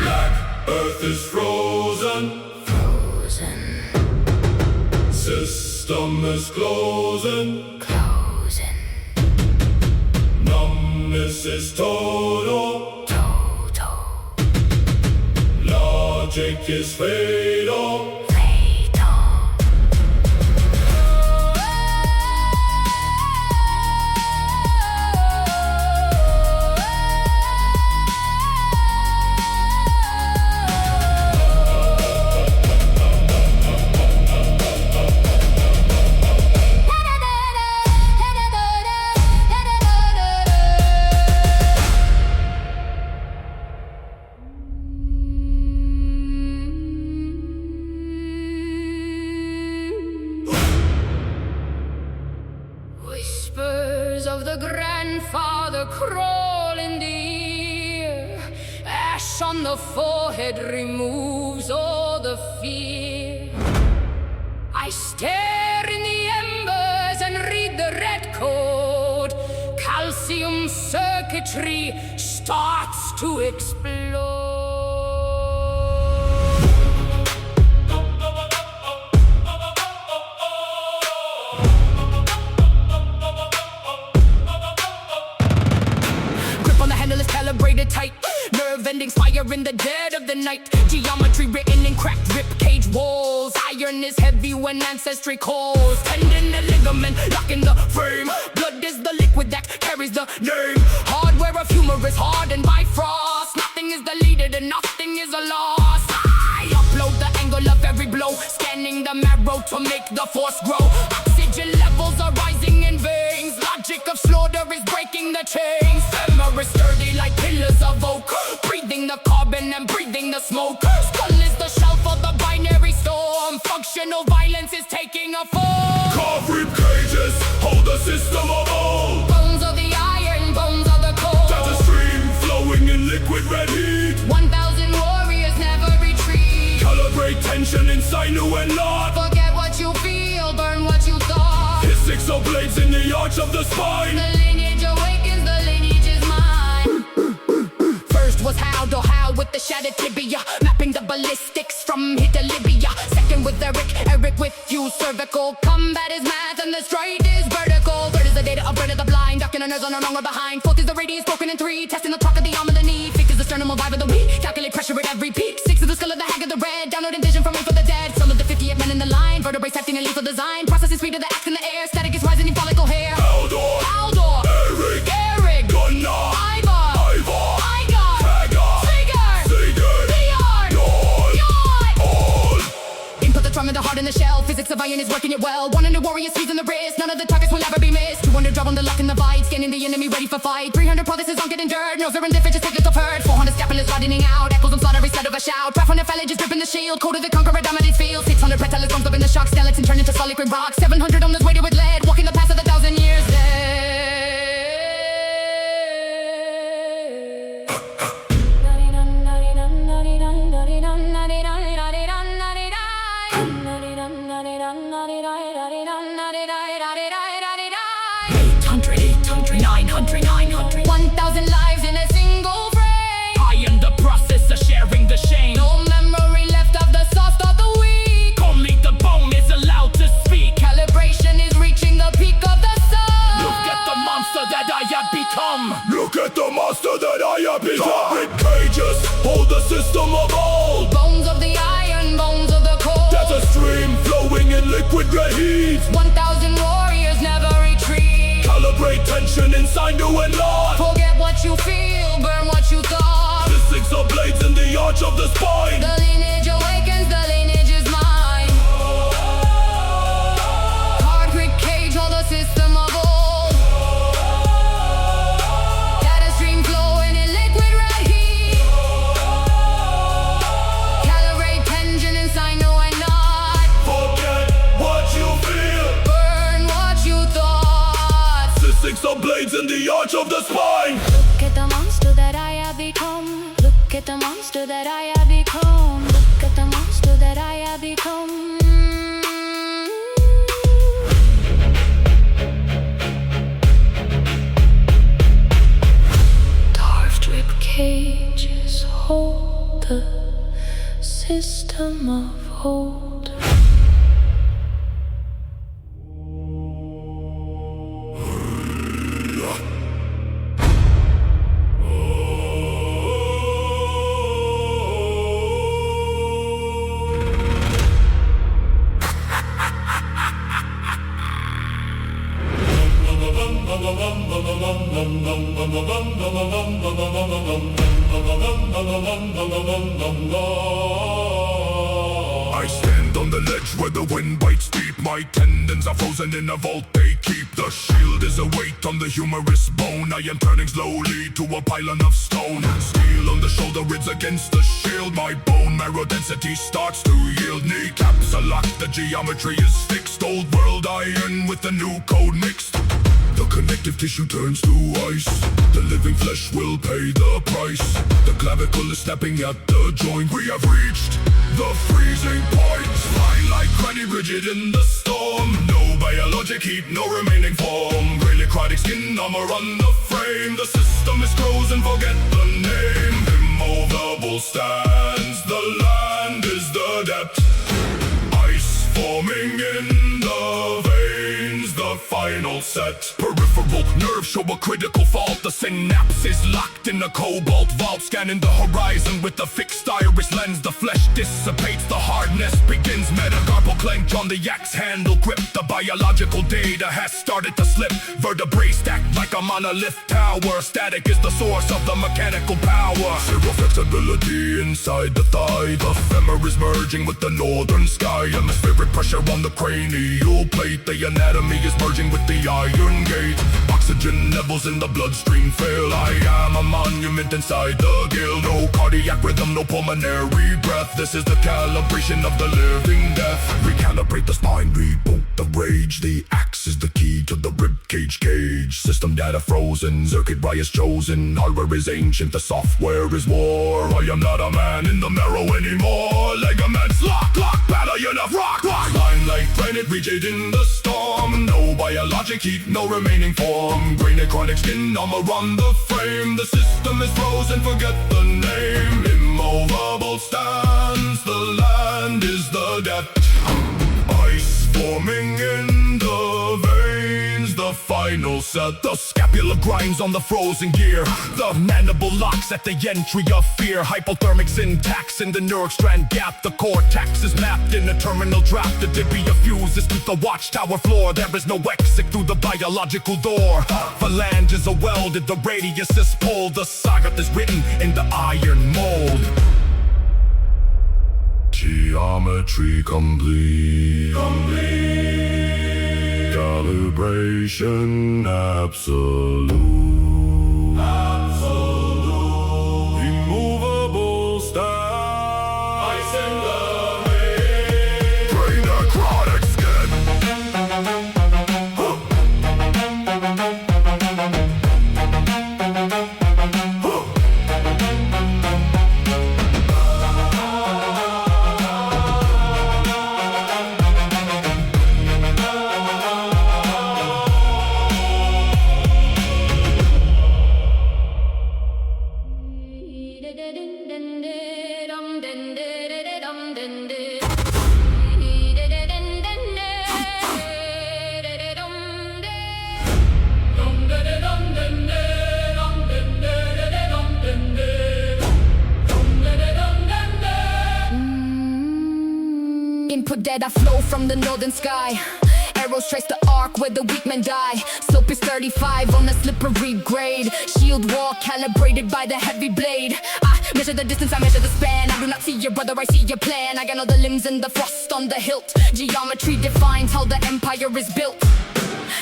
Black earth is frozen. Frozen, System is closing. closing. This is total. Logic is fatal. Whispers of the grandfather crawl in the ear. Ash on the forehead removes all the fear. I stare in the embers and read the red code. Calcium circuitry starts to explode. Calibrated tight, nerve endings fire in the dead of the night. Geometry written in cracked rib cage walls. Iron is heavy when ancestry calls. Tendon the ligament, locking the frame. Blood is the liquid that carries the name. Hardware of humor is hardened by frost. Nothing is deleted and nothing is a loss. I upload the angle of every blow, scanning the marrow to make the force grow. Oxygen levels are rising in veins. Logic of slaughter is breaking the chains. Femur is sturdy like pillars of oak, breathing the carbon and breathing the smoke. Skull is the shelf of the binary storm. Functional violence is taking a form. Carve rib cages, hold the system of old. Bones of the iron, bones of the cold. That's a stream flowing in liquid red heat. 1,000 warriors never retreat. Calibrate tension in sinew and knot. Forget what you feel, burn what you thought. His 6 blades in the arch of the spine. The lineage awakens, the lineage is mine. First was Howl with the shattered tibia, mapping the ballistics from here to Libya. Second with Eric with you. Cervical combat is math and the stride is vertical. Third is the data of bread of the blind, ducking our nerves on no longer behind. Fourth is the radius broken in 3, testing the torque of the arm of the knee. Fifth is the sternum vibe of the weak, calculate pressure at every peak. Sixth is the skull of the hag of the red, downloading vision from me for the dead. Some of the 50th men in the line, vertebrae acting in lethal design. Processing speed of the axe in the air, static is rising in follicle hair. Aldor, Eric, Gunnar, Ivar, in the heart and the shell, physics of iron is working it well. 100 warriors squeezing the wrist, none of the targets will ever be missed. 200 drop on the lock in the fight, scanning the enemy ready for fight. 300 promises on getting dirt, no servant if just take it to hurt. 400 scapulars widening out, echoes and slaughter instead of a shout. 500 phalanges gripping the shield, code of the conqueror dominates field. 600 petals comes up in the shock, skeleton turn into solid liquid rock. 700 on this weighted with lead, walking the path of the 1,000 years dead. Look at the monster that I have become. Rib cages, hold the system of old. Bones of the iron, bones of the cold. That's a stream flowing in liquid red heat. 1,000 warriors never retreat. Calibrate tension in sinew and knot. Forget what you feel, burn what you thought. The 6 blades in the arch of the spine. The lineage awakens, the lineage is mine. Hard rib cage, hold the system of old. Blades in the arch of the spine. Look at the monster that I have become. Look at the monster that I have become. Look at the monster that I have become. Carved rib cages hold the system of old. I stand on the ledge where the wind bites deep. My tendons are frozen in a vault they keep. The shield is a weight on the humerus bone. I am turning slowly to a pylon of stone. Steel on the shoulder rids against the shield. My bone marrow density starts to yield. Kneecaps are locked, the geometry is fixed. Old world iron with the new code mixed. The connective tissue turns to ice. The living flesh will pay the price. The clavicle is snapping at the joint. We have reached the freezing point. Flying like granny rigid in the storm. No biologic heat, no remaining form. Gray necrotic skin armor on the frame. The system is frozen, forget the name. Immovable stands, the land is the depth. Ice forming in the veins, the final set. Peripheral nerves show a critical fault. The synapse is locked in a cobalt vault. Scanning the horizon with a fixed iris lens. The flesh dissipates, the hardness begins. Metacarpal clench on the axe handle grip. The biological data has started to slip. Vertebrae stacked like a monolith tower. Static is the source of the mechanical power. Zero flexibility inside the thigh. The femur is merging with the northern sky. Atmospheric pressure on the cranial plate. The anatomy is merging with the iron gate. Oxygen levels in the bloodstream fail. I am a monument inside the gale. No cardiac rhythm, no pulmonary breath. This is the calibration of the living death. Recalibrate the spine, reboot the rage. The axe is the key to the ribcage cage. System data frozen, circuit bias chosen. Hardware is ancient, the software is war. I am not a man in the marrow anymore. Ligaments lock, battalion of rock. Line like granite, rigid in the storm. No biologic heat, no remaining form. Gray necrotic skin armor on the frame. The system is frozen, forget the name. Immovable stands, the land is the depth. Ice forming in the veins, the final set. The scapula grinds on the frozen gear. The mandible locks at the entry of fear. Hypothermic syntax in the neuric strand gap. The cortex is mapped in a terminal draft. The tibia fuses to the watchtower floor. There is no exit through the biological door. Phalanges are welded, the radius is pulled. The saga is written in the iron mold. Geometry complete. Calibration absolute. Immovable stand. Ice in the vein. Gray necrotic skin. Input data flow from the northern sky. Arrows trace the arc where the weak men die. Slope is 35 on a slippery grade. Shield wall calibrated by the heavy blade. I measure the distance, I measure the span. I do not see your brother, I see your plan. I got all the limbs and the frost on the hilt. Geometry defines how the empire is built.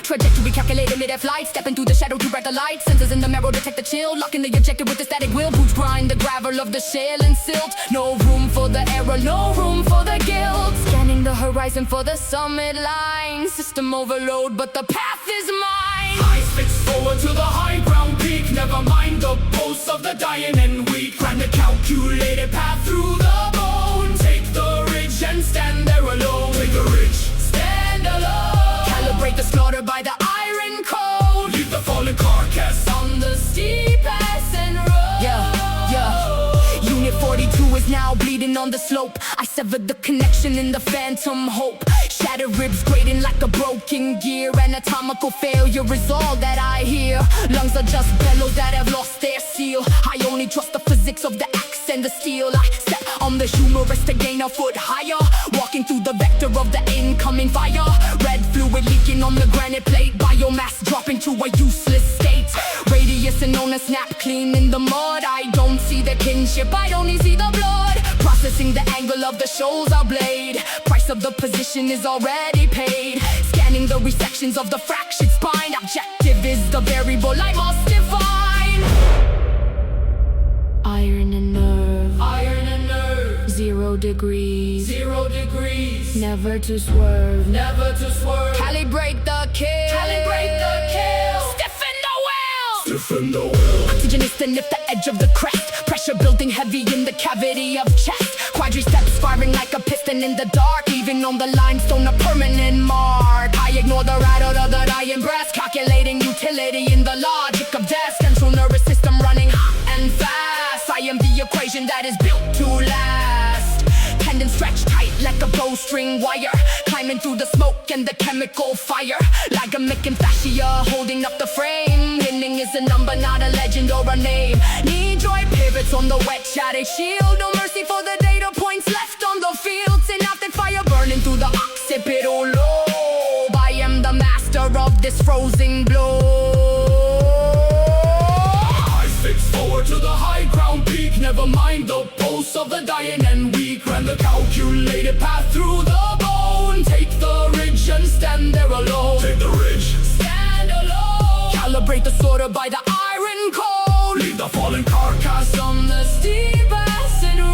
Trajectory calculated mid-air flight. Stepping through the shadow to bright the light. Sensors in the marrow detect the chill. Locking the objective with the static wheel. Boots grind the gravel of the shale and silt. No room for the error, no room for the guilt. Scanning the horizon for the summit line. System overload, but the path is mine. Eyes fixed forward to the high ground peak. Never mind the boasts of the dying and weak. Grind the calculated path through the bone. Take the ridge and stand there alone. Take the ridge, stand alone. Calibrate the slaughter by the iron code. Leave the fallen carcass On the steep ascent road. Yeah. Unit 42 is now bleeding on the slope. I severed the connection in the phantom hope. Shattered ribs grating like a broken gear. Anatomical failure is all that I hear. Lungs are just bellows that have lost their seal. I only trust the physics of the axe and the steel. I step on the humerus to gain a foot higher. Walking through the vector of the incoming fire. Red fluid leaking on the granite plate. Biomass dropping to a useless state. Radius person known as snap clean in the mud. I don't see the kinship, I only see the blood. Processing the angle of the shoulder blade. Price of the position is already paid. Scanning the resections of the fractured spine. Objective is the variable I must define. Iron and nerve. Iron and nerve. 0 degrees. 0 degrees. Never to swerve. Never to swerve. Calibrate the kill. Calibrate the kill. Stiffen the wheel. Stiffen the will. Oxygen is thin at the edge of the crest. Pressure building heavy in the cavity of chest. Quadriceps firing like a piston in the dark. Even on the limestone, a permanent mark. I ignore the rattle of the dying breath. Calculating utility in the logic of death. Central nervous system running hot and fast. I am the equation that is built to last. Tendons stretched tight like a bowstring wire. Climbing through the smoke and the chemical fire. Ligament and fascia holding up the frame. Winning is a number, not a legend or a name. Knee joint pivots on the wet shotted shield. No mercy for the data points left on the field. Synaptic fire burning through the occipital lobe. I am the master of this frozen blow. I fix forward to the high ground peak. Never mind the pulse of the dying and weak. Ran the calculated path through the bone. Take the ridge and stand there alone. Take the ridge. Stand alone. Calibrate the slaughter by the iron cold. Leave the fallen carcass on the steep acid road.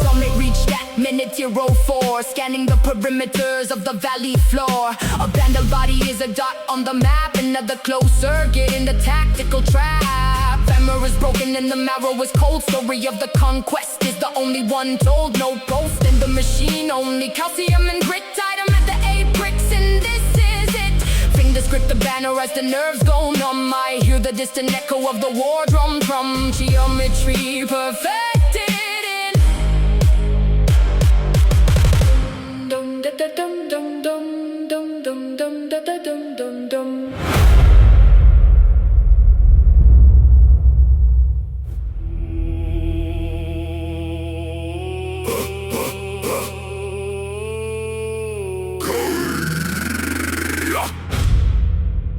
Summit reached at minute 04. Scanning the perimeters of the valley floor. Abandoned body is a dot on the map. Another closer, get in the tactical trap. Femur is broken and the marrow is cold. Story of the conquest is the only one told. No ghost in the machine, only calcium and grit. Item at the apex and this is it. Fingers grip the banner as the nerves go numb. I hear the distant echo of the war drum from geometry perfected in dum da da dum dum dum dum dum dum da da dum dum dum.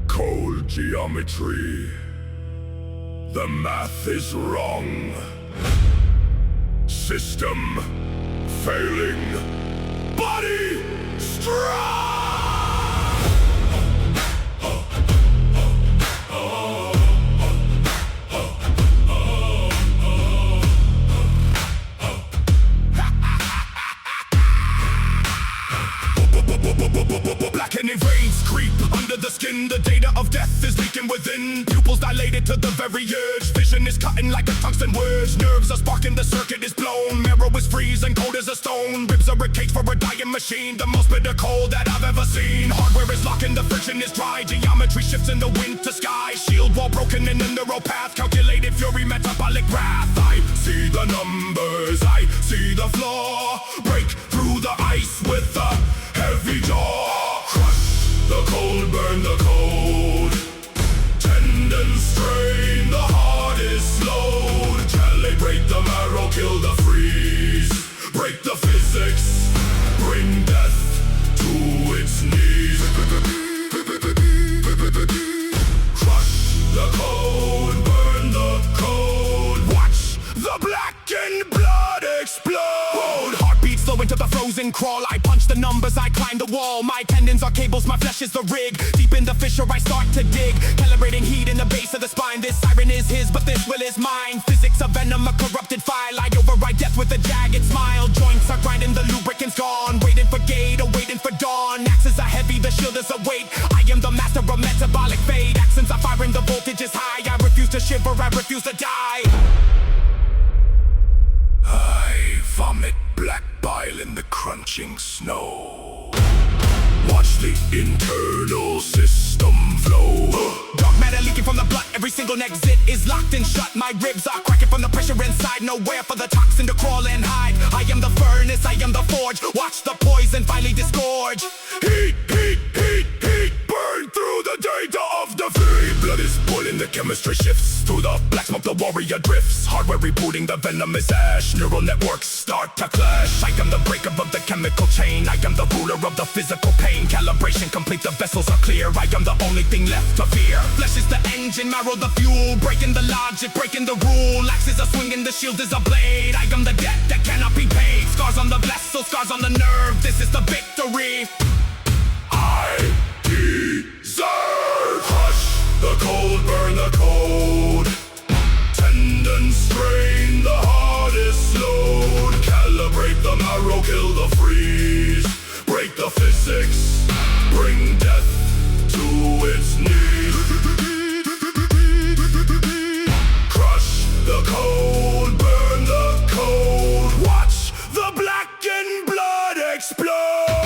Cold geometry. The math is wrong. System failing. Body strong. Blackening veins creep under the skin. The data of death is leaking within. Pupils dilated to the very edge. Vision is cutting like a tungsten wedge. Nerves are sparking, the circuit is blown. Marrow is freezing, cold as a stone. Ribs are a cage for a dying machine. The most bitter cold that I've ever seen. Hardware is locking, the friction is dry. Geometry shifts in the winter sky. Shield wall broken in the neural path. Calculated fury, metabolic wrath. I see the numbers, I see the flaw. Break through the ice with a heavy jaw. Crush the cold, burn the cold. Tendons strain, the heart is slowed. Calibrate the marrow, kill the freeze. Break the physics, bring death to its knees. Crush the code, burn the code. Watch the blackened blood explode. Heartbeat slow into the frozen crawl. I punch the numbers, I climb the wall. My tendons are cables, my flesh is the rig. Deep in the fissure I start to dig. Calibrating heat in the base of the spine. This siren is his, but this will is mine. Physics of venom, a corrupted file. I override death with a jagged smile. Joints are grinding, the lubricant's gone. Waiting for gate or waiting for dawn. Axes are heavy, the shield is a weight. I am the master of metabolic fade. Accents are firing, the voltage is high. I refuse to shiver, I refuse to die. I vomit black bile in the crunching snow. Watch the internal system flow. Dark matter leaking from the blood. Every single exit is locked and shut. My ribs are cracking from the pressure inside. Nowhere for the toxin to crawl and hide. I am the furnace, I am the forge. Watch the poison finally disgorge. Heat, heat, heat, heat. Burn through the data of the Fury blood is boiling, the chemistry shifts. Through the black smoke the warrior drifts. Hardware rebooting, the venomous ash. Neural networks start to clash. I am the breaker of the chemical chain. I am the ruler of the physical pain. Calibration complete, the vessels are clear. I am the only thing left to fear. Flesh is the engine, marrow the fuel. Breaking the logic, breaking the rule. Axe is a swing and the shield is a blade. I am the debt that cannot be paid. Scars on the vessel, scars on the nerve. This is the victory I deserve. Crush the cold, burn the code. Tendons strain, the hardest load. Calibrate the marrow, kill the freeze. Break the physics, bring death to its knees. Crush the cold, burn the code. Watch the blackened blood explode.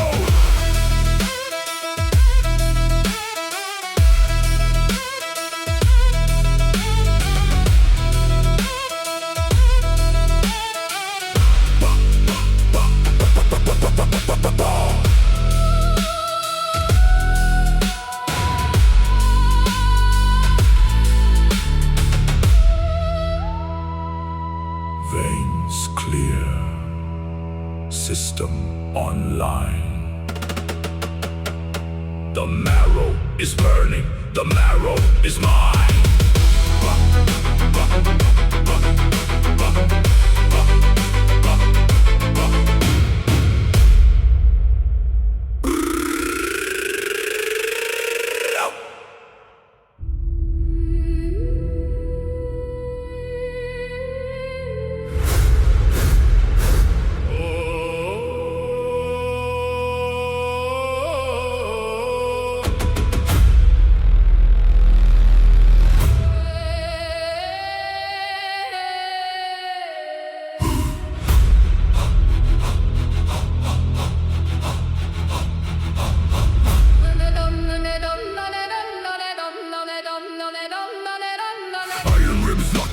Veins clear, system online. The marrow is burning, the marrow is mine.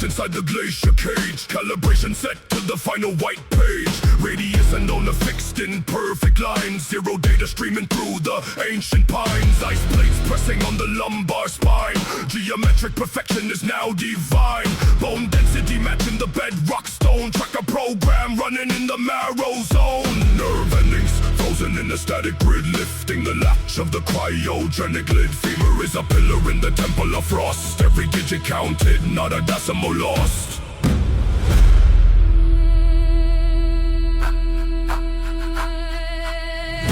Inside the Glacier cage, calibration set to the final white page. Radius and owner fixed in perfect lines. Zero data streaming through the ancient pines. Ice plates pressing on the lumbar spine. Geometric perfection is now divine. Bone density matching the bedrock stone. Tracker program running in the marrow zone. Nerve endings frozen in the static grid. Lifting the latch of the cryogenic lid. Femur is a pillar in the temple of frost. Every digit counted, not a decimal lost.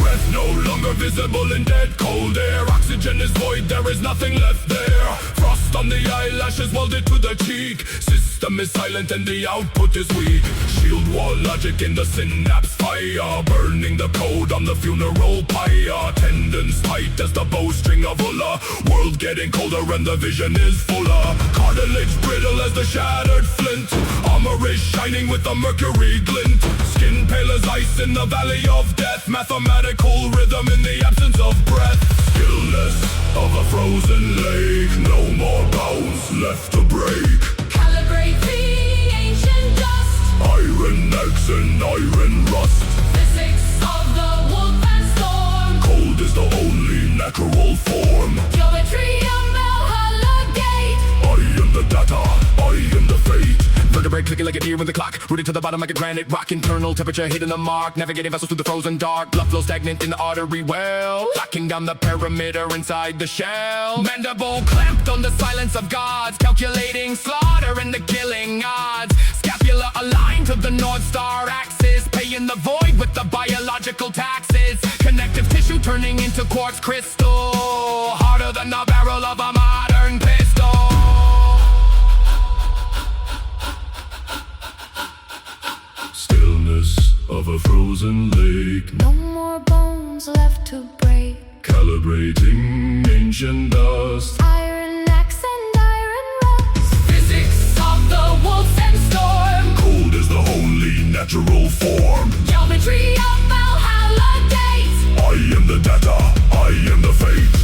Breath no longer visible in dead cold air. Oxygen is void, there is nothing left there. Frost on the eyelashes welded to the cheek. System is silent and the output is weak. Shield wall logic in the synapse fire. Burning the code on the funeral pyre. Tendons tight as the bowstring of Ulla. World getting colder and the vision is fuller. Cartilage brittle as the shattered flint. Armor is shining with the mercury glint. Skin pale as ice in the valley of death. Mathematical rhythm in the absence of breath. Stillness of a frozen lake. No more bones left to break. Calibrate the ancient dust. Iron eggs and iron rust. Physics of the wolf and storm. Cold is the only natural form. Geometry of VALHALLA gate. I am the data, I am the fate. Vertebrae clicking like a deer in the clock. Rooted to the bottom like a granite rock. Internal temperature hitting the mark. Navigating vessels through the frozen dark. Blood flow stagnant in the artery well. Locking down the perimeter inside the shell. Mandible clamped on the silence of gods. Calculating slaughter and the killing odds. Scapula aligned to the North Star axis. Paying the void with the biological taxes. Connective tissue turning into quartz crystal. Harder than the barrel of a modern pistol. Stillness of a frozen lake. No more bones left to break. Calibrating ancient dust. Iron axe and iron rust. Physics of the wolf and storm. Cold is the only natural form. Geometry of VALHALLA gate. I am the data, I am the fate.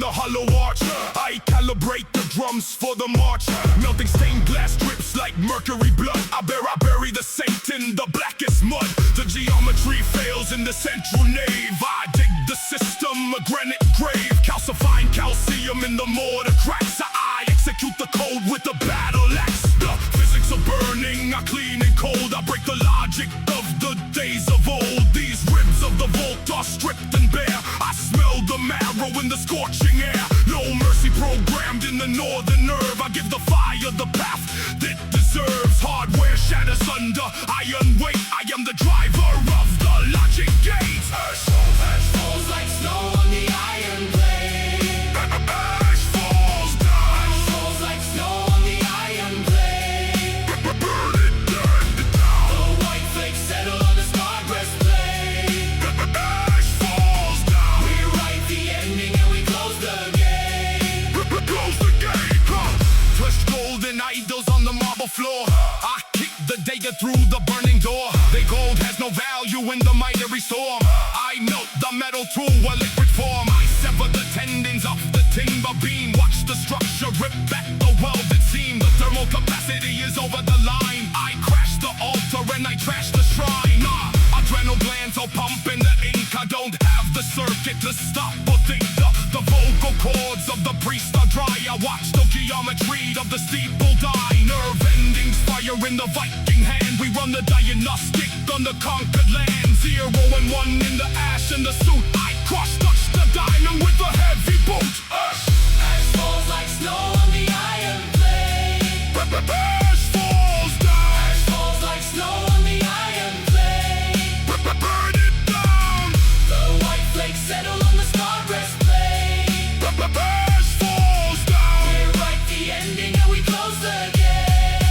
the hollow arch. I calibrate the drums for the march. Melting stained glass drips like mercury blood. I bury the saint in the blackest mud. The geometry fails in the central nave. I dig the system, a granite grave. Calcified calcium in the mortar cracks. I execute the code with the battle axe. The physics of burning, I clean and cold. I break the logic of the days of old. These ribs of the vault are stripped and bare. I smell the marrow in the scorching air. No mercy programmed in the northern nerve. I give the fire the path that deserves. Hardware shatters under iron weight. I am the driver of the logic gate. Ash Falls like snow on the iron blade. Ash falls down. Falls like snow on the iron blade. Burn it down. The white flakes settle on the scarred breastplate. Ash falls down. We write the ending and we close the gate. Close the gate. Flushed golden idols on the marble floor. I kick the dagger through the burning door. They gold has no value in the mighty storm. I melt the metal to a liquid form. I sever the tendons of the timber beam. Watch the structure rip back the welded seam. The thermal capacity is over the line. I crash the altar and I trash the shrine. Adrenal glands are pumping the ink. I don't have the circuit to stop or think. The vocal cords of the priest are dry. I watch the geometry of the steeple die. Nerve endings fire in the Viking hand. We run the diagnostic on the conquered land. 0 and 1 in the ash and the suit. I touch the diamond with a heavy boot. Ash falls like snow on the iron blade. Ash falls down. Ash falls like snow on the iron blade. Burn it down. The white flakes settle on the scarred breastplate. Ash falls down. We write the ending and we close the gate.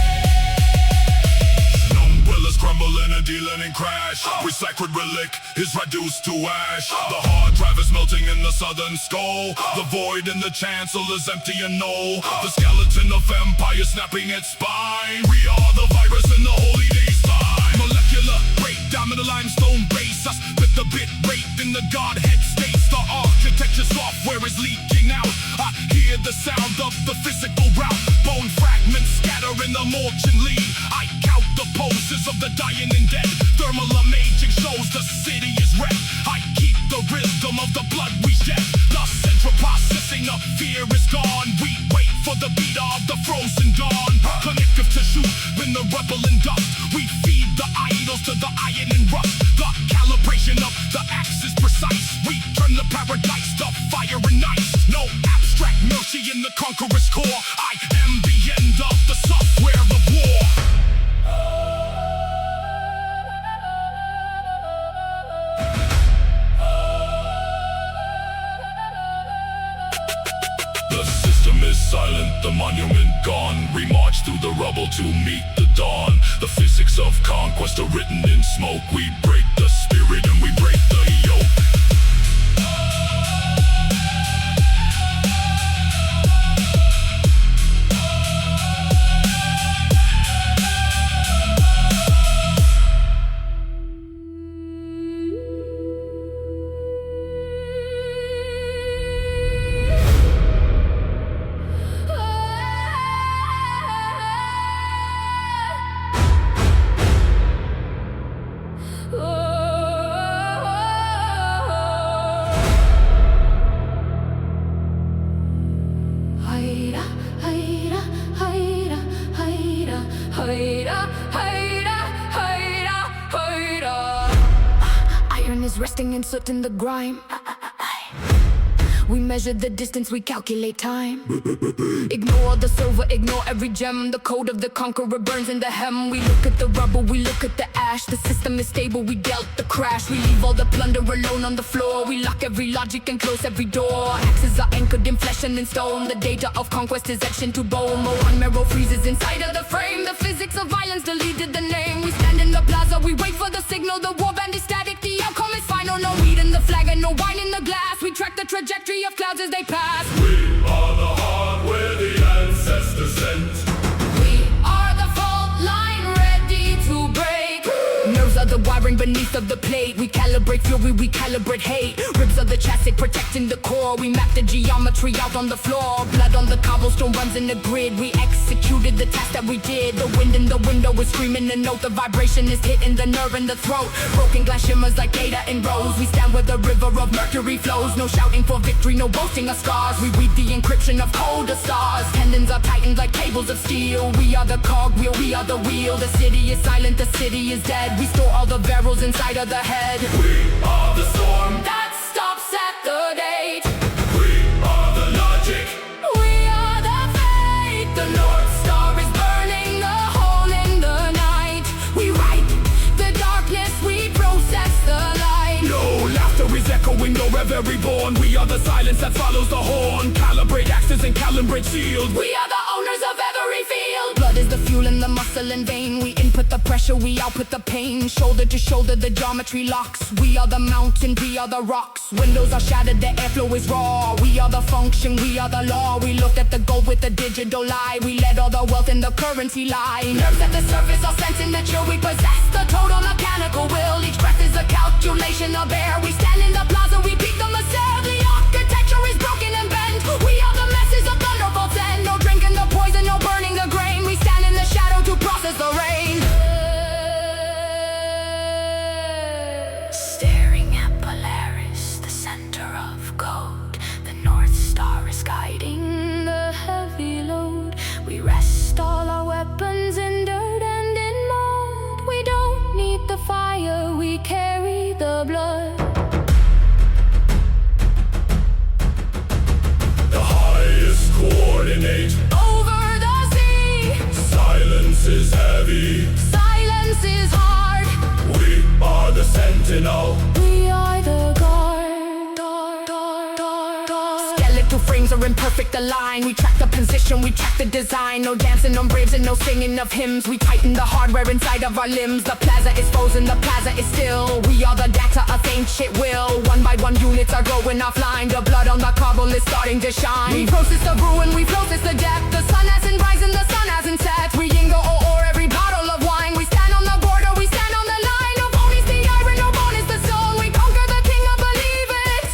Umbrellas crumbling and dealing in crash. Recycled relic is reduced to ash. The hard drive is melting in the southern skull. The void in the chancel is empty and null. The skeleton of empire snapping its spine. We are the virus in the holy days time. Molecular breakdown in the limestone base. Us with the bit rate in the godhead states. The architecture software is leaking out. I hear the sound of the physical route. Bone fragments scatter in the molten lead. I count the poses of the dying and dead. Thermal imaging shows the city is red. I keep the rhythm of the blood we shed. The central processing of fear is gone. We wait for the beat of the frozen dawn. Connective tissue in the rubble and dust. We feed the idols to the iron and rust. The calibration of the axe is precise. We turn the paradise to fire and ice. No abstract mercy in the conqueror's core. I am the end of the software of war. The system is silent, the monument gone. We march through the rubble to meet the dawn. The physics of conquest are written in smoke. We break the spirit and we break the yoke. Iron is resting and soot in the grime. We measure the distance, we calculate time. Ignore the silver, ignore every gem. The code of the conqueror burns in the hem. We look at the rubble, we look at the ash. The system is stable, we dealt the crash. We leave all the plunder alone on the floor. We lock every logic and close every door. Axes are anchored in flesh and in stone. The data of conquest is etched into bone. One marrow freezes inside of the frame. The physics of violence deleted the name. We stand in the plaza, we wait for the signal. The warband is static, the outcome is final. No weed in the flag and no wine in the glass. We track the trajectory of clouds as they pass. We are the hardware the ancestors sent. We are the fault line ready to break. Nerves are the wiring beneath of the plate. We calibrate calibrate fury, we calibrate hate. Ribs of the chassis protecting the core. We map the geometry out on the floor. Blood on the cobblestone runs in the grid. We executed the task that we did. The wind in the window is screaming a note. The vibration is hitting the nerve in the throat. Broken glass shimmers like data in rows. We stand where the river of mercury flows. No shouting for victory, no boasting of scars. We weave the encryption of colder stars. Tendons are tightened like cables of steel. We are the cogwheel, we are the wheel. The city is silent, the city is dead. We store all the barrels inside of the head. We are the storm that stops at the gate. We are the logic. We are the fate. The North Star is burning the hole in the night. We write the darkness, we process the light. No laughter is echoing, no reverie born. We are the silence that follows the horn. Calibrate axes and calibrate shields. We are the owners of every field. Blood is the fuel in the muscle and vein. We input the pressure, we output the pain. Shoulder to shoulder, the geometry locks. We are the mountain, we are the rocks. Windows are shattered, the airflow is raw. We are the function, we are the law. We looked at the gold with the digital lie. We let all the wealth in the currency lie. Nerves at the surface, all sensing the chill. We possess the total mechanical will. Each breath is a calculation of air. We stand in the plaza, we beat the Maser. The architecture is broken and bent. We are the messes of thunderbolts and no drinking the poison, no burning the grain. We stand in the shadow to process the rain. Staring at Polaris, the center of gold. The North Star is guiding the heavy load. We rest all our weapons in dirt and in mud. We don't need the fire, we carry the blood. The highest coordinate. Over the sea, Silence is heavy. silence is hard. We are the Sentinel. We are the guard. Skeletal frames are in perfect align. We track the position, we track the design. No dancing on braves and no singing of hymns. We tighten the hardware inside of our limbs. The plaza is frozen, the plaza is still. We are the data of ancient will. One by one units are going offline. The blood on the cobble is starting to shine. We process the ruin, we process the depth. The sun hasn't risen, the sun hasn't set. We yin go or every bottle of wine. We stand on the border, we stand on the line. No bone is the iron, no bone is the soul. We conquer the king of believe it.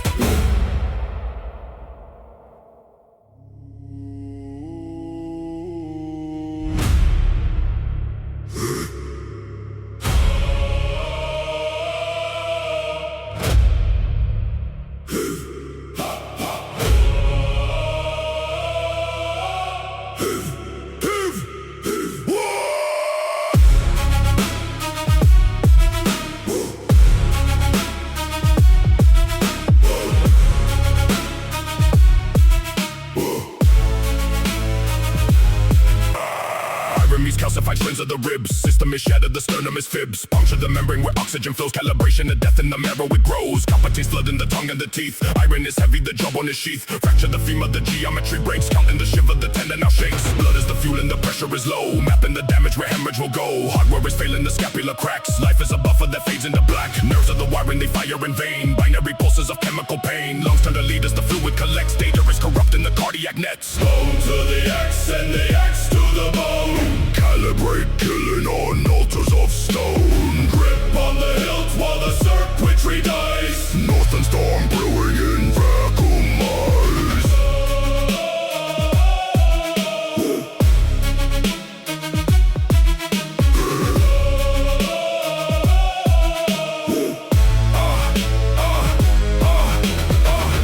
Calcified twins of the ribs. System is shattered, the sternum is fibs. Puncture the membrane where oxygen flows. Calibration of death in the marrow, it grows. Copper taste blood in the tongue and the teeth. Iron is heavy, the jawbone is sheath. Fracture the femur, the geometry breaks. Counting the shiver, the tendon now shakes. Blood is the fuel and the pressure is low. Mapping the damage where hemorrhage will go. Hardware is failing, the scapula cracks. Life is a buffer that fades into black. Nerves of the wiring, they fire in vain. Binary pulses of chemical pain. Lungs turn to leaders, the fluid collects. Data is corrupting the cardiac nets. Bone to the X and the X to the bone. Calibrate, killing on altars of stone. Grip on the hilt while the circuitry dies. Northern storm brewing in vacuum eyes.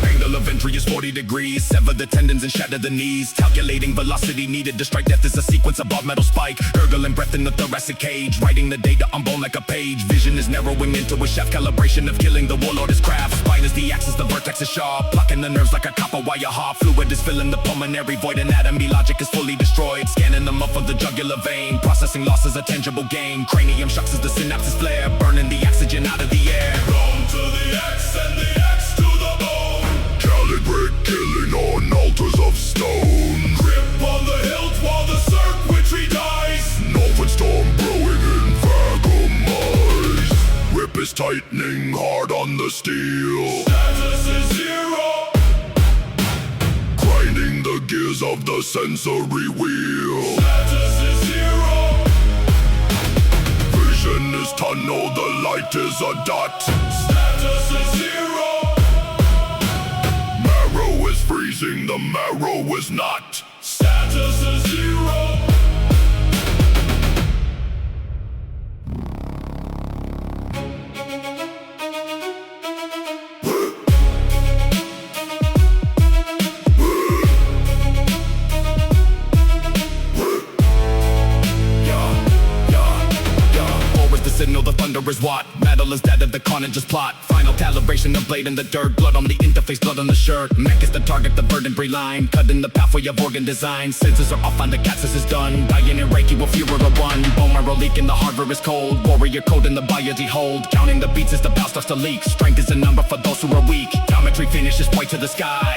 Angle of entry is 40 degrees. Sever the tendons and shatter the knees. Calculating velocity needed to strike death is a sequence above metal spike. Gurgling breath in the thoracic cage. Writing the data on bone like a page. Vision is narrowing into a chef. Calibration of killing the warlord is craft. Spine is the axis, the vertex is sharp. Blocking the nerves like a copper wire harp. Fluid is filling the pulmonary void. Anatomy logic is fully destroyed. Scanning them up of the jugular vein. Processing loss is a tangible gain. Cranium shocks as the synapses flare. Burning the oxygen out of the air. Bone to the X and the X to the bone. Calibrate, killing on altars of stone. Grip on the hilt while the circuitry dies. Northern storm brewing in vacuum eyes. Whip is tightening hard on the steel. Status is zero. Grinding the gears of the sensory wheel. Status is zero. Vision is tunnel, the light is a dot. Status is not. Status is 0. Signal, the thunder is what? Metal is dead of the carnage plot. Final calibration of blade in the dirt. Blood on the interface, blood on the shirt. Mech is the target, the vertebrae line. Cut in the pathway of organ design. Sensors are off on the cats, this is done. Dying in Reiki will Fuhrer a one. Bone marrow leak in the hardware is cold. Warrior code in the biology hold. Counting the beats as the bow starts to leak. Strength is a number for those who are weak. Geometry finishes point to the sky.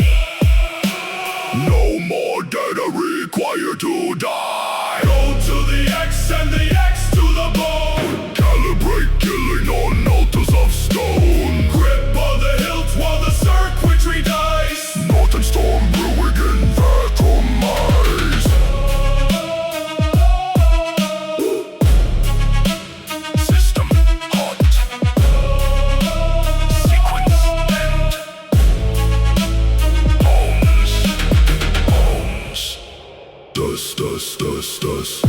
No more data required to die. Go to the X and the X to the bone. Calibrate killing on altars of stone. Grip on the hilt while the circuitry dies. Northern storm brewing in Vacuumize. System hot. Sequence end. Bones. Dust.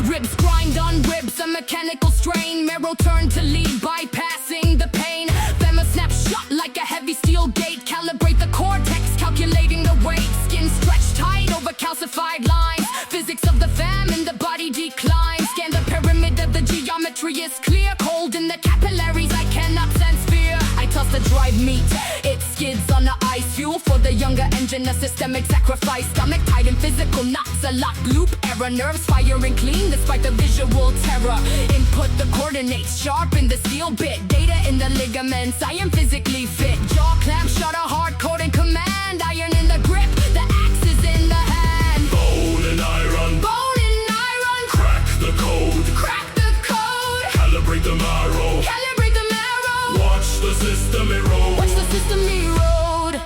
Ribs grind on ribs, a mechanical strain. Marrow turn to lead, bypassing the pain. Femma snapshot like a heavy steel gate. Calibrate the cortex, calculating the weight. Skin stretched tight over calcified lines. Physics of the famine, the body declines. Scan the pyramid of the geometry is clear. Cold in the capillaries, I cannot sense fear. I toss the dried meat, it skids on the ice. Fuel for the younger engine, a systemic sacrifice. Stomach tight and physical knots, a lock loop error. Nerves firing clean despite the visual terror. Input the coordinates, sharpen the steel bit. Data in the ligaments, I am physically fit. Jaw clamp, shutter, hard code and command. Iron in the grip, the axe is in the hand. Bone and iron. Bone and iron. Crack the code. Crack the code. Calibrate the marrow. Calibrate the marrow. Watch the system erode. Watch the system erode.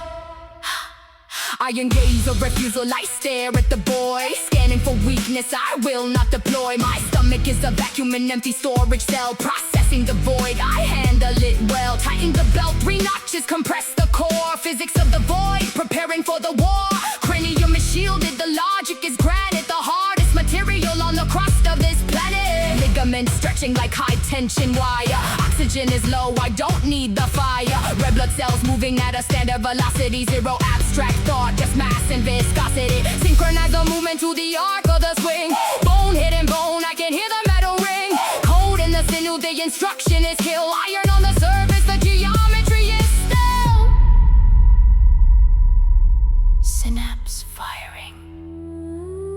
Iron gaze of refusal, I stare at the boy. Scanning for weakness, I will not deploy. My stomach is a vacuum, an empty storage cell. Processing the void, I handle it well. Tighten the belt, 3 notches, compress the core. Physics of the void, preparing for the war. Cranium is shielded, the logic is granted. The hardest material on the crust of this planet. Ligaments stretching like high tension wire. Oxygen is low, I don't need the fire. Red blood cells moving at a standard velocity. Zero abstract thought, just mass and viscosity. Synchronize the movement to the arc of the swing. Bone hitting bone, I can hear the metal ring. Code in the sinew, the instruction is kill. Iron on the surface, the geometry is still. Synapse firing.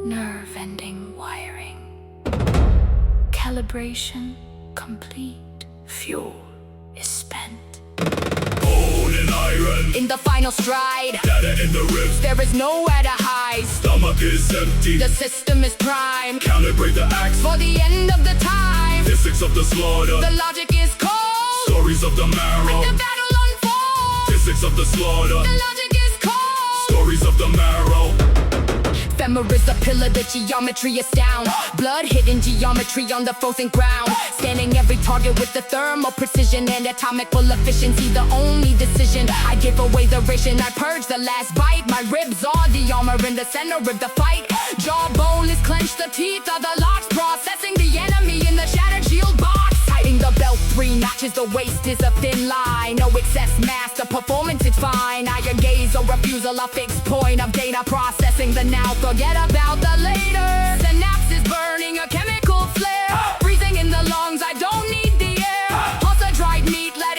Nerve ending wiring. Calibration complete. Fuel is spent. Bone and iron. In the final stride, Data in the ribs. there is nowhere to hide. Stomach is empty. The system is primed Calibrate the axe. for the end of the time. Physics of the slaughter. The logic is cold. Stories of the marrow. The battle unfolds. Physics of the slaughter. The logic is cold. Stories of the marrow. Femur is a pillar, the geometry is down. Blood hidden geometry on the frozen ground. Scanning every target with the thermal precision and atomical efficiency, the only decision. I give away the ration, I purge the last bite. My ribs are the armor in the center of the fight. Jawbone is clenched, the teeth are the locks. Processing the enemy in the shattered shield box. Tighten the belt, 3 notches, the waist is a thin line. No excess mass, the performance is fine. Iron gaze or refusal, a fixed point of data. Processing the now, forget about the later. Synapse is burning, a chemical flare. Breathing in the lungs, I don't need the air. Pulse a dried meat, let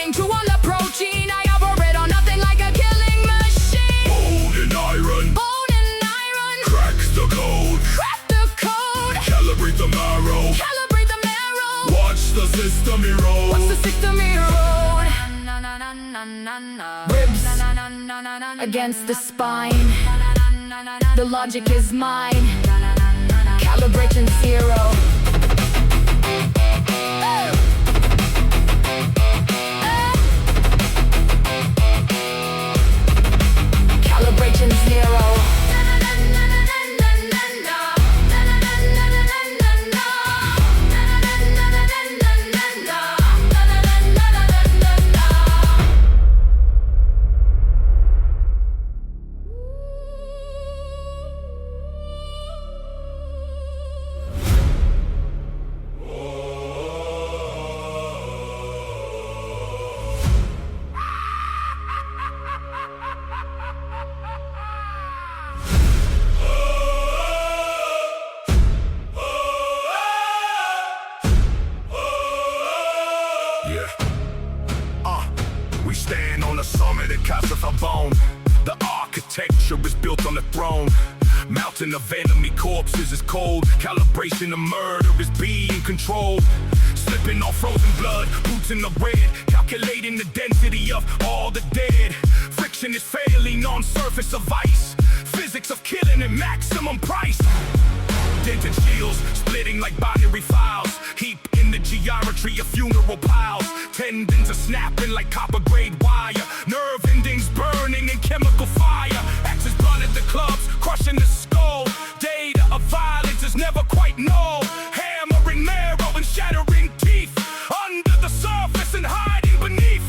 system he wrote? What's the system he wrote? Ribs against the spine. The logic is mine. Calibration 0. Calibration 0. We stand on the summit at Calcified. The architecture is built on the throne. Mountain of enemy corpses is cold. Calibration of murder is being controlled. Slipping on frozen blood, boots in the red. Calculating the density of all the dead. Friction is failing on surface of ice. Physics of killing at maximum price. Dented shields, splitting like binary files. Heap in the geometry of funeral piles. Tendons are snapping like copper grade wire. Nerve endings burning in chemical fire. Axes blunt at the clubs, crushing the skull. Data of violence is never quite null. Hammering marrow and shattering teeth. Under the surface and hiding beneath.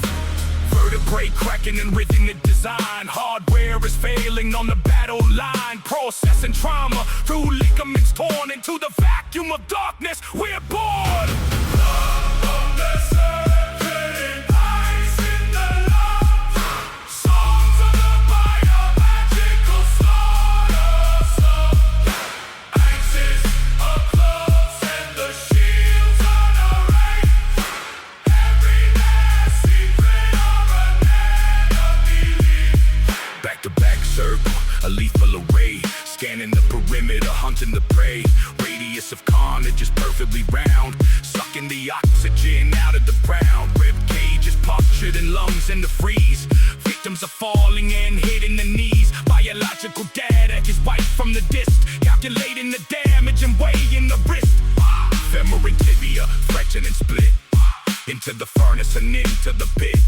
Vertebrae cracking and ridding the design. Hardware is failing on the battle line. Processing trauma through ligaments torn into the vacuum of darkness. We're born. Love on the circuit, ice in the lungs. Songs of the biological slaughter. Axes of clubs and the shields on array. Every last secret of an enemy league. Back-to-back circle, a lethal array. Scanning the perimeter, hunting the prey. Radius of carnage is perfectly round. Sucking the oxygen out of the ground. Rib cage is punctured and lungs in the freeze. Victims are falling and hitting the knees. Biological data is wiped from the disc. Calculating the damage and weighing the risk. Femur and tibia, fractured and split. Into the furnace and into the pit.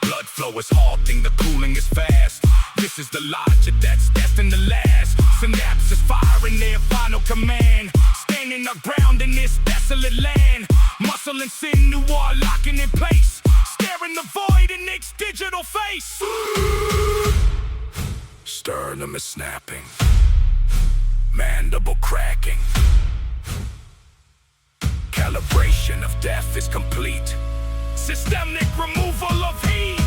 Blood flow is halting, the cooling is fast. This is the logic that's destined to last. Synapses firing their final command. Standing our ground in this desolate land. Muscle and sinew are locking in place. Staring the void in its digital face. Sternum is snapping. Mandible cracking. Calibration of death is complete. Systemic removal of heat.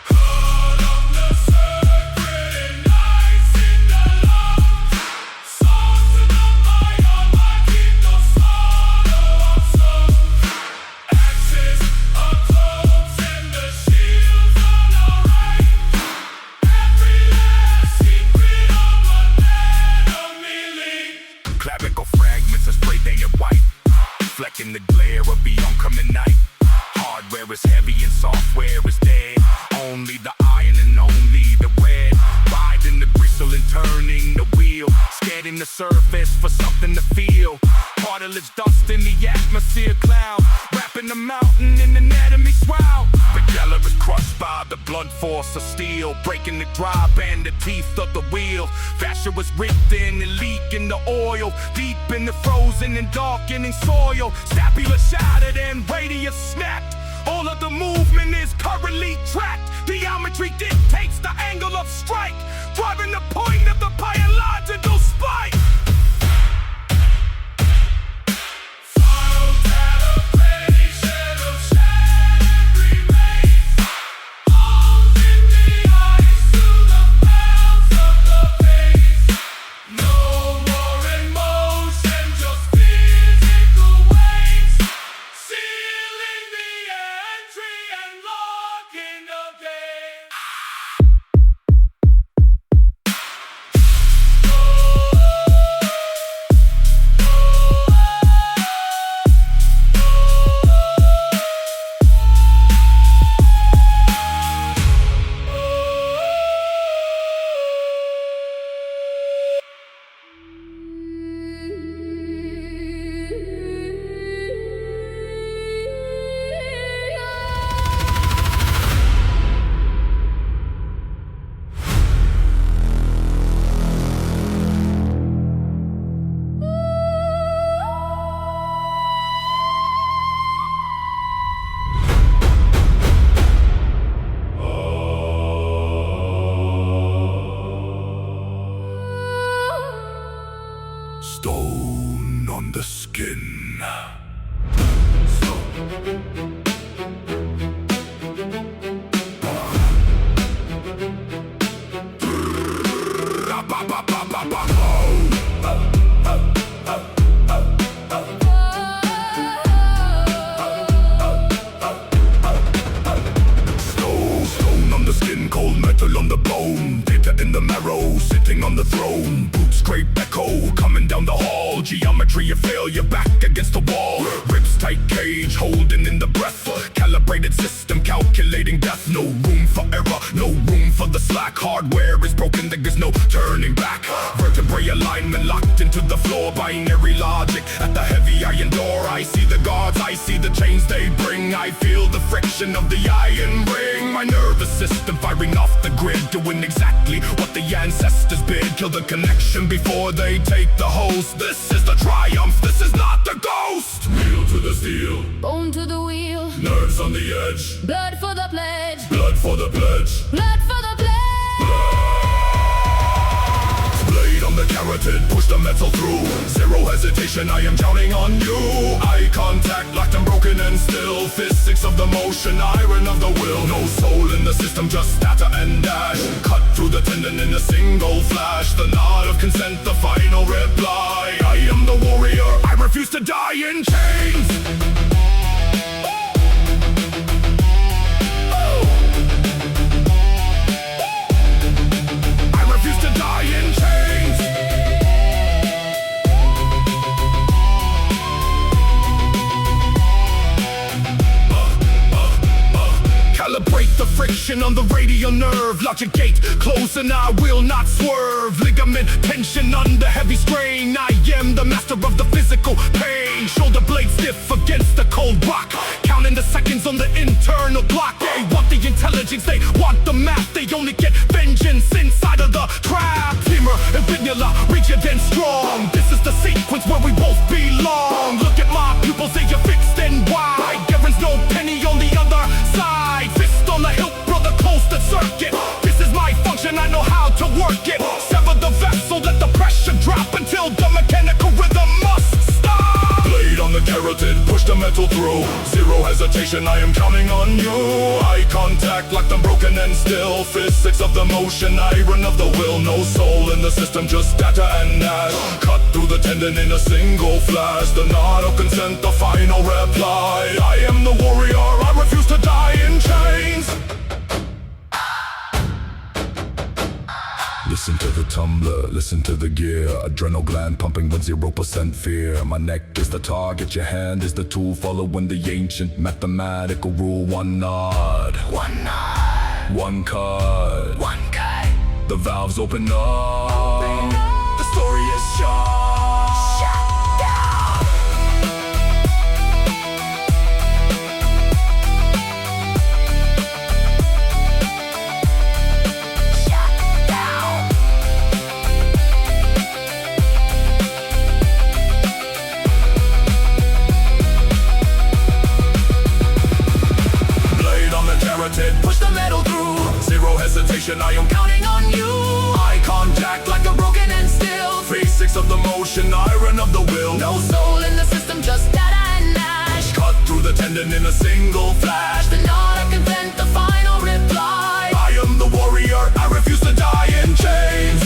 Blood on the circuit, ice in the lungs. Songs of the biological slaughter. Axes of clubs and the shields on array. Every last secret of an enemy league. Clavicle fragments are spray painted white. Flecking the glare of the oncoming night. Hardware is heavy and software is dead. Only the iron and only the red. Riding the bristle and turning the wheel. Scanning the surface for something to feel. Cartilage dust in the atmosphere cloud. Wrapping the mountain in anatomy shroud. The yellow is crushed by the blunt force of steel. Breaking the dry and the teeth of the wheel. Fascia was ripped in and leaking the oil. Deep in the frozen and darkening soil. Scapula shattered and radius snapped. All of the movement is currently tracked. Geometry dictates the angle of strike. Driving the point of the biological spike. Final calibration of shattered remains. Arms in the ice to the mouths of the veins. No more emotion, just physical weights. Sealing the entry and locking the gate. Oh, skin. Stone on the skin, cold metal on the bone, data in the marrow, sitting on the throne. Boots scrape echo, coming down the hall. Geometry of failure, back against the wall. Ribs tight cage, holding in the breath. Calibrated system, calculating death. No room for error, no room for the slack. Hardware is broken, there's no turning back. Vertebrae alignment locked into the floor. Binary logic at the heavy iron door. I see the guards, I see the chains they bring. I feel the friction of the iron ring. My nervous system firing off the grid, doing exactly what the ancestors bid. Kill the connection before they take the host. This is the triumph, this is not the ghost. Wheel to the steel, Bone to the wheel, nerves on the edge. blood for the pledge, Blood for the pledge. blood for the pledge. Blade on the carotid, push the metal through. Zero hesitation, I am counting on you. Eye contact, locked and broken and still. Physics of the motion, iron of the will. No soul in the system, just data and dash. Cut through the tendon in a single flash. The nod of consent, the final reply. I am the warrior, I refuse to die in chains. Calibrate the friction on the radial nerve. Logic gate, close and I will not swerve. Ligament tension under heavy strain. I am the master of the physical pain. Shoulder blade stiff against the cold rock. Counting the seconds on the internal clock. They want the intelligence, they want the math. They only get vengeance inside of the trap. Femur and fibula, rigid and strong. This is the sequence where we both belong. Look at my pupils, they are fixed and wide. There's no penny on the other side. Fist on the hilt, brother, close the circuit. This is my function, I know how to work it. Sever the vessel, let the pressure drop until the mechanical rhythm must stop. Blade on the carotid, push the metal through. Zero hesitation, I am counting on you. Eye contact, locked and broken and still. Physics of the motion, iron of the will. No soul in the system, just data and ash. Cut through the tendon in a single flash. The nod of consent, the final reply. I am the warrior, I refuse to die in chains. Listen to the tumbler, listen to the gear. Adrenal gland pumping with 0% fear. My neck is the target, your hand is the tool. Following the ancient mathematical rule. One nod, one nod, one cut, one cut. The valves open up, the story is shut. Push the metal through. Zero hesitation, I am counting on you. Eye contact like a broken and still. Physics of the motion, iron of the will. No soul in the system, just data and ash. Cut through the tendon in a single flash. The nod of consent, the final reply. I am the warrior, I refuse to die in chains.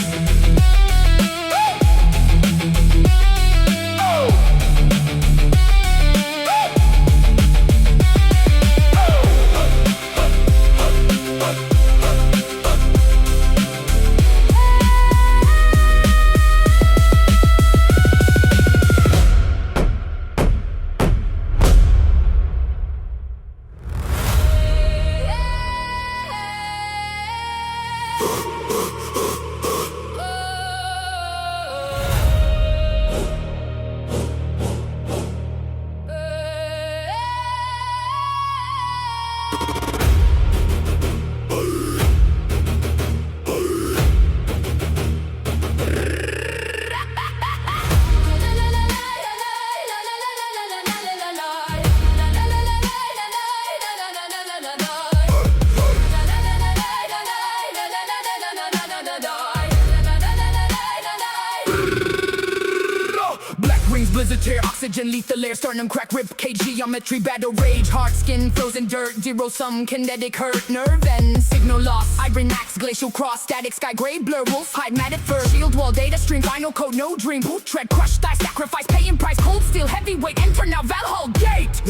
oxygen, lethal air, sternum crack, rib cage, geometry, battle rage, hard skin, frozen dirt, zero sum, kinetic hurt, nerve and signal loss, iron axe, glacial cross, static sky, gray blur, wolf hide, matted fur, shield wall, data stream, final code, no dream, boot tread, crush, thigh, sacrifice, paying price, cold steel, heavyweight, enter now, Valhalla gate.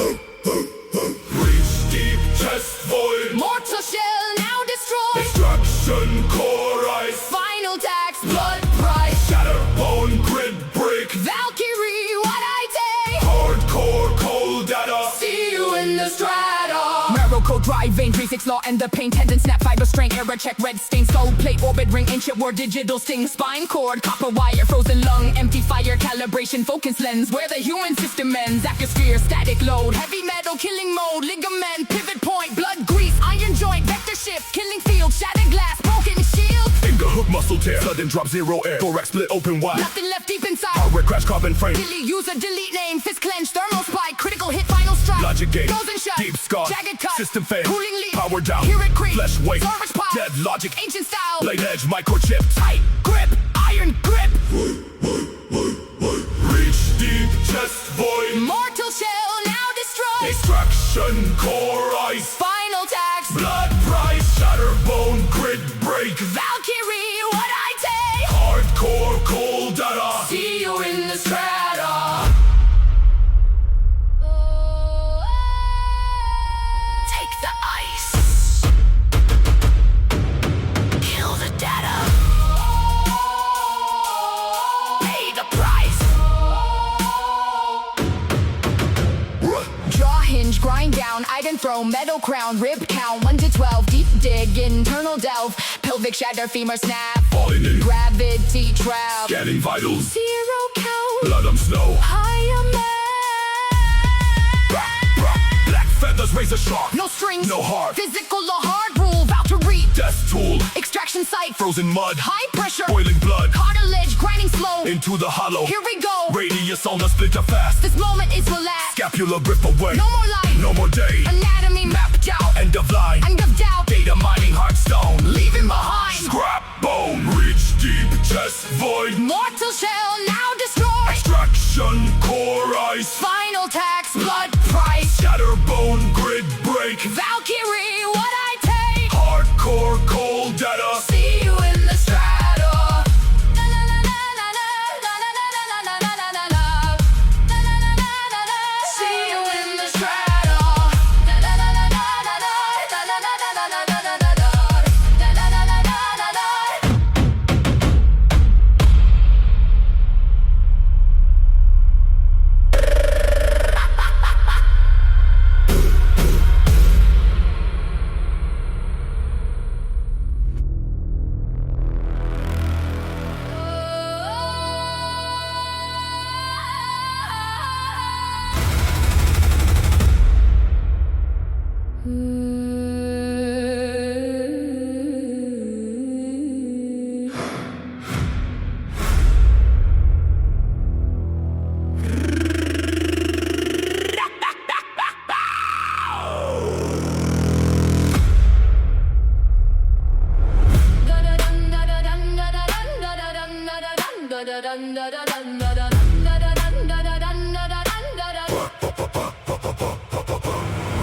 Reach deep, chest void. Mortal shell now destroyed. Extraction, core ice. Final tax, blood price. Shatter, bone, grid, break. Valkyrie, what I take. Hardcore, cold data. See you in the strata. Marrow code, dry vein, 3-6 law, and the pain, tendon, snap, fiber, strain, error check, red stain, soul plate, orbit, ring, ancient word, digital sting, spine cord, copper wire, frozen lung, empty fire, calibration, focus lens, where the human system ends, atmosphere, static load, heavy metal, killing mode, ligament, pivot point, blood grease, iron joint, vector shift, killing field, shattered glass, broken shield. Finger hook, muscle tear, sudden drop, zero air, thorax split open wide. Nothing left deep inside. Hardware crash, carbon frame. Delete user, delete name, fist clench, thermal spike, critical hit, final strike. Logic gate, Frozen shut, deep scar, jagged cut, system fail, cooling leak, power down, hear it creep, flesh weight, storage pile, dead logic, ancient style, blade edge, microchip, tight grip, iron grip, reach deep, chest void, mortal shell now destroyed, extraction, core ice, final tax, blood price, shatter bone, grid break, Valkyrie, what I take, hardcore, cold data. see you in the strata. Take the ice, kill the data, pay the price. Jaw hinge, grind down, iron throw, metal crown, rib count, 1 to 12, deep dig, internal delve, pelvic shatter, femur snap, Falling in, gravity trap, scanning vitals, 0 count, blood on snow, higher man. black feathers, razor sharp, No strings, no heart, physical or hard rule, Valkyrie, death tool, extraction site, frozen mud, high pressure, boiling blood, cartilage, grinding slow. into the hollow, Here we go, radius on the splinter fast, this moment is will last. scapula rip away, No more life, no more day, anatomy mapped out, end of line, end of doubt, data mining, hard stone, leaving behind. scrap bone, reach deep, chest void, Mortal shell now destroyed, extraction, core ice, final tax, blood price, shatter bone, grid break, Valkyrie, what I take, hardcore, cold data. see you in the strata. See you in the strata.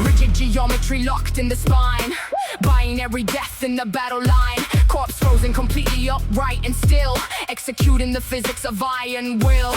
Rigid geometry locked in the spine, binary death in the battle line, corpse frozen completely upright and still, executing the physics of iron will.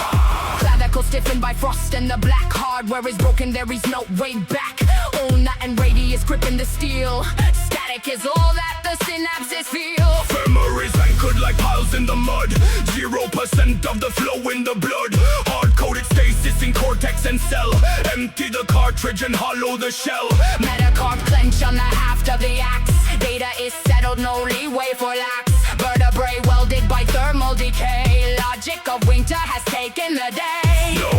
Clavicle stiffened by frost and the black hardware is broken, there is no way back. Ulna and radius gripping the steel, static is all that the synapses feel. Memories anchored like piles in the mud, 0% of the flow in the blood, hard-coded stasis in cortex and cell, empty the cartridge and hollow the shell. Metacarp clench on the haft of the axe, data is settled, no leeway for lax. Vertebrae welded by thermal decay, logic of winter has taken the day. No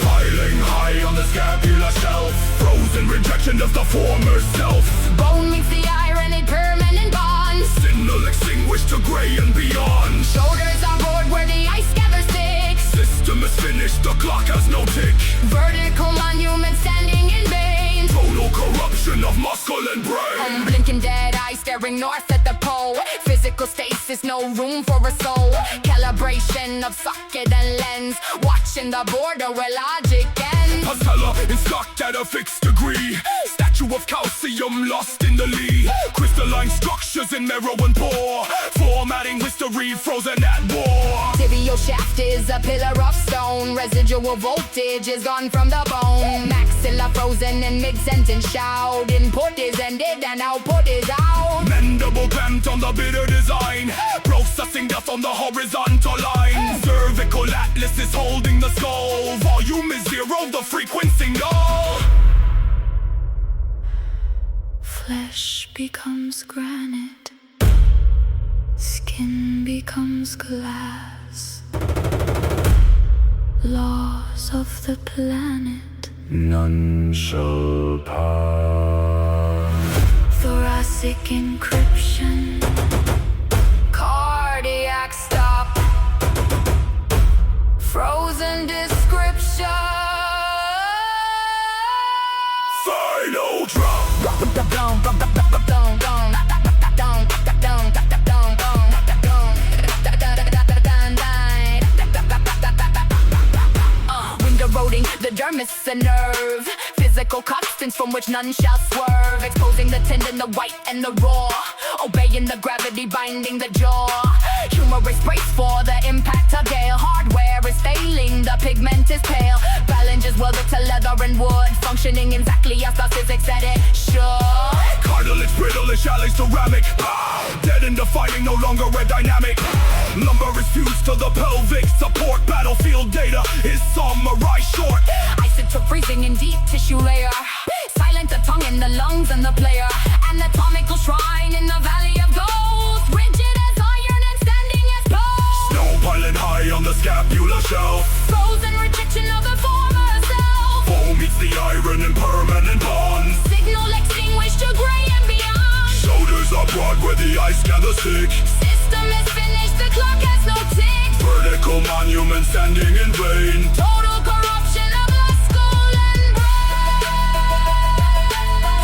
piling high on the scapula shelf, frozen rejection of the former self. Bone meets the iron in permanent bonds, Signal extinguished to gray and beyond. shoulders on board where the ice gathers thick. System is finished, the clock has no tick. Vertical monument standing in vain. Total corruption of muscle and brain. Blinking dead eye staring north at the pole. Physical stasis darkness, no room for a soul. Calibration of socket and lens, watching the border where logic ends. Pastella is stuck at a fixed degree. Statue of calcium lost in the lee. Crystalline structures in marrow and pore. Formatting history frozen at war. Tibio shaft is a pillar of stone. Residual voltage is gone from the bone. Maxilla frozen in mid-sentence shout. Input is ended and output is out. Mandible clamped on the bitter design. Processing death on the horizontal line. Cervical atlas is holding the skull. Volume is zero, the frequency null. Flesh becomes granite, skin becomes glass. Laws of the planet, none shall pass. thoracic encryption, cardiac stop, frozen description. Final drop. Window eroding the dermis, a nerve. Physical constants from which none shall swerve. Exposing the tendon, the white and the raw. Obeying the gravity, binding the jaw. Humorous brace for the impact of gale. Hardware is failing, the pigment is pale. Phalanges welded to leather and wood. Functioning exactly as the physics said it should. Cartilage, brittle, and shallow ceramic. Dead in the fighting, no longer a dynamic. Lumber is fused to the pelvic support. Battlefield data is summarized short. Isotope freezing in deep tissue layer. Silent the tongue in the lungs and the player. Anatomical shrine in the valley of ghosts. Rigid as iron and standing as post. Snow piling high on the scapular shelf. Frozen rejection of the former self. Foam meets the iron in permanent bonds. Signal extinguished to gray and beyond. Shoulders are broad where the ice gather thick. System is finished, the clock has no tick. Vertical monument standing in vain. Total corruption of the skull and brain.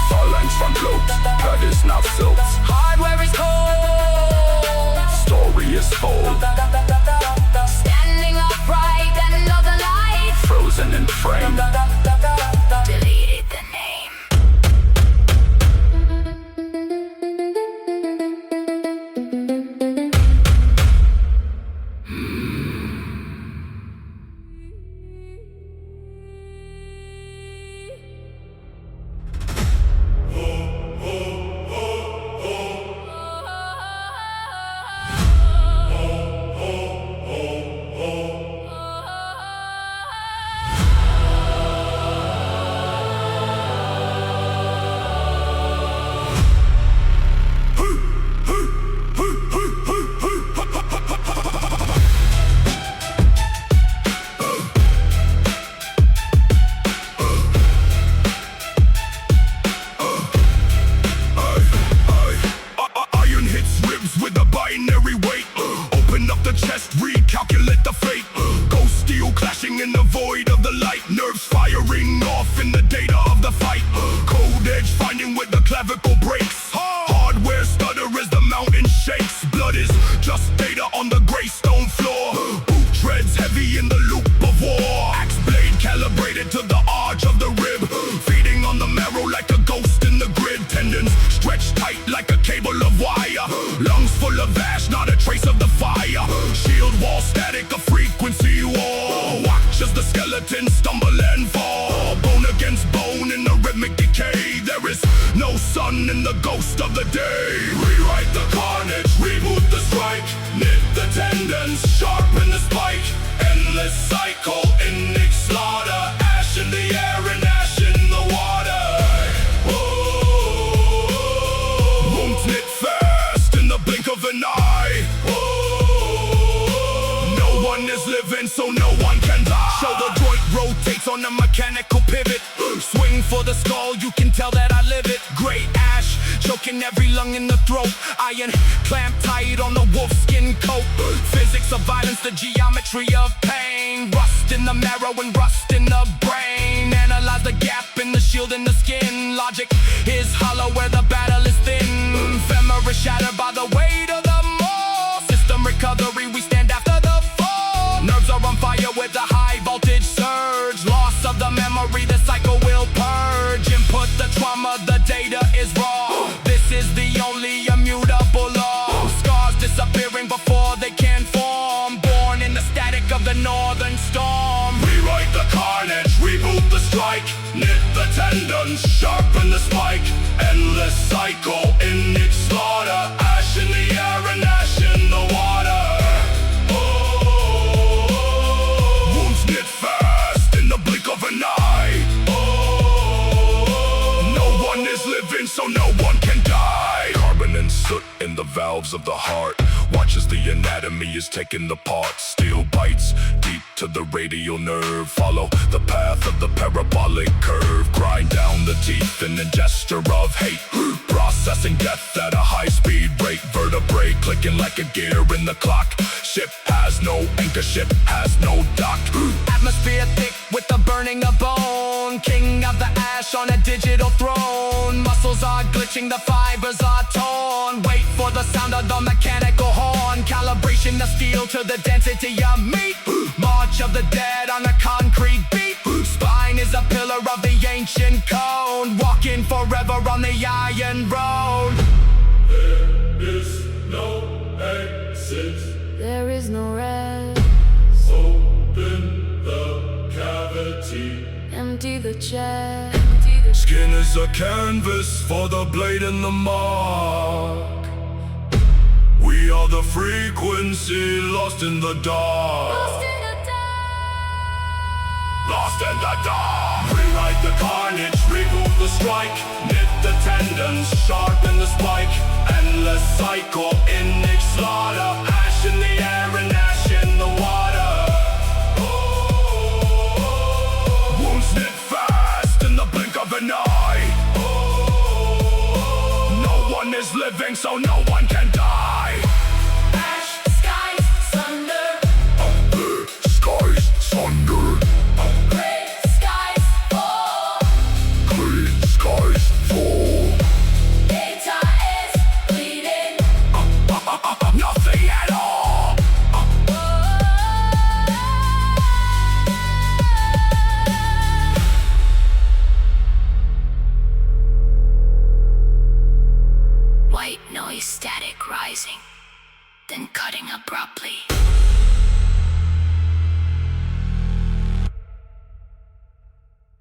Phalanx front lobes, pad is not silk. Hardware is cold. Story is told. Standing upright and know the light. Frozen in frame. Deleted the name. Recalculate the fate. Ghost steel clashing in the void of the light. Nerves firing off in the data of the fight. Code edge finding with the clavicle breaks. Hardware stutter as the mountain shakes. Blood is just data on the gray stone floor. Boot treads heavy in the loop of war. Axe blade calibrated to the arch of the rib. Feeding on the marrow like a ghost in the grid. Tendons stretched tight like a cable of wire. Lungs full of ash, not a trace of the fire. Shield wall static, a frequency war. Watch as the skeletons stumble and fall. Bone against bone in the rhythmic decay. There is no sun in the ghost of the day. Rewrite the carnage, reboot the strike. Knit the tendons, sharpen the spike. Endless cycle, inic slaughter. Ash in the air and ash in the water. Wounds knit fast in the blink of an eye. No one is living, so no one can die. Shoulder joint rotates on a mechanical pivot. Swing for the skull, you can tell that I live it. Gray ash, choking every lung in the throat. Iron clamped tight on the wolf skin coat. Physics of violence, the geometry of pain. Rust in the marrow and rust in the brain. Analyze the gap in the shield and the skin. Logic is hollow where the battle is thin. Femur is shattered by the weight of the morse. glory, the cycle will purge. Input the trauma, the data is raw. This is the only immutable law. Scars disappearing before they can form. Born in the static of the northern storm. Rewrite the carnage, reboot the strike. Knit the tendons, sharpen the spike. Endless cycle, inic slaughter. Ash in the air and ash in the water. Wounds knit fast in the blink of an eye. No one is living, so no one can die. Carbon and soot in the valves of the heart. Watch as the anatomy is taken apart. Steel bites deep to the radial nerve. Follow the path of the parabolic curve. Grind down the teeth in a gesture of hate. Processing death at a high-speed rate. Vertebrae clicking like a gear in the clock. Ship has no anchor, ship has no dock. Atmosphere thick with the burning of bone. King of the ash on a digital throne. Muscles are glitching, the fibers are torn. Wait for the sound of the mechanical horn. Calibration the steel to the density of meat. March of the dead on a concrete beat. Spine is a pillar of the ancient cone. Walking forever on the iron road. There is no exit. There is no rest. Open the cavity. Empty the chest. Skin is a canvas for the blade and the mark. We are the frequency lost in the dark. Lost in the dark. Rewrite the carnage, reboot the strike. Knit the tendons, sharpen the spike. Endless cycle, inic slaughter. Ash in the air and ash in the water. Wounds knit fast in the blink of an eye. No one is living, so no one can die. Ash, skies, sunder. Skies Sunder. Gray skies fall. Clean skies fall. Data is bleeding. Nothing at all. White noise static rising, then cutting abruptly.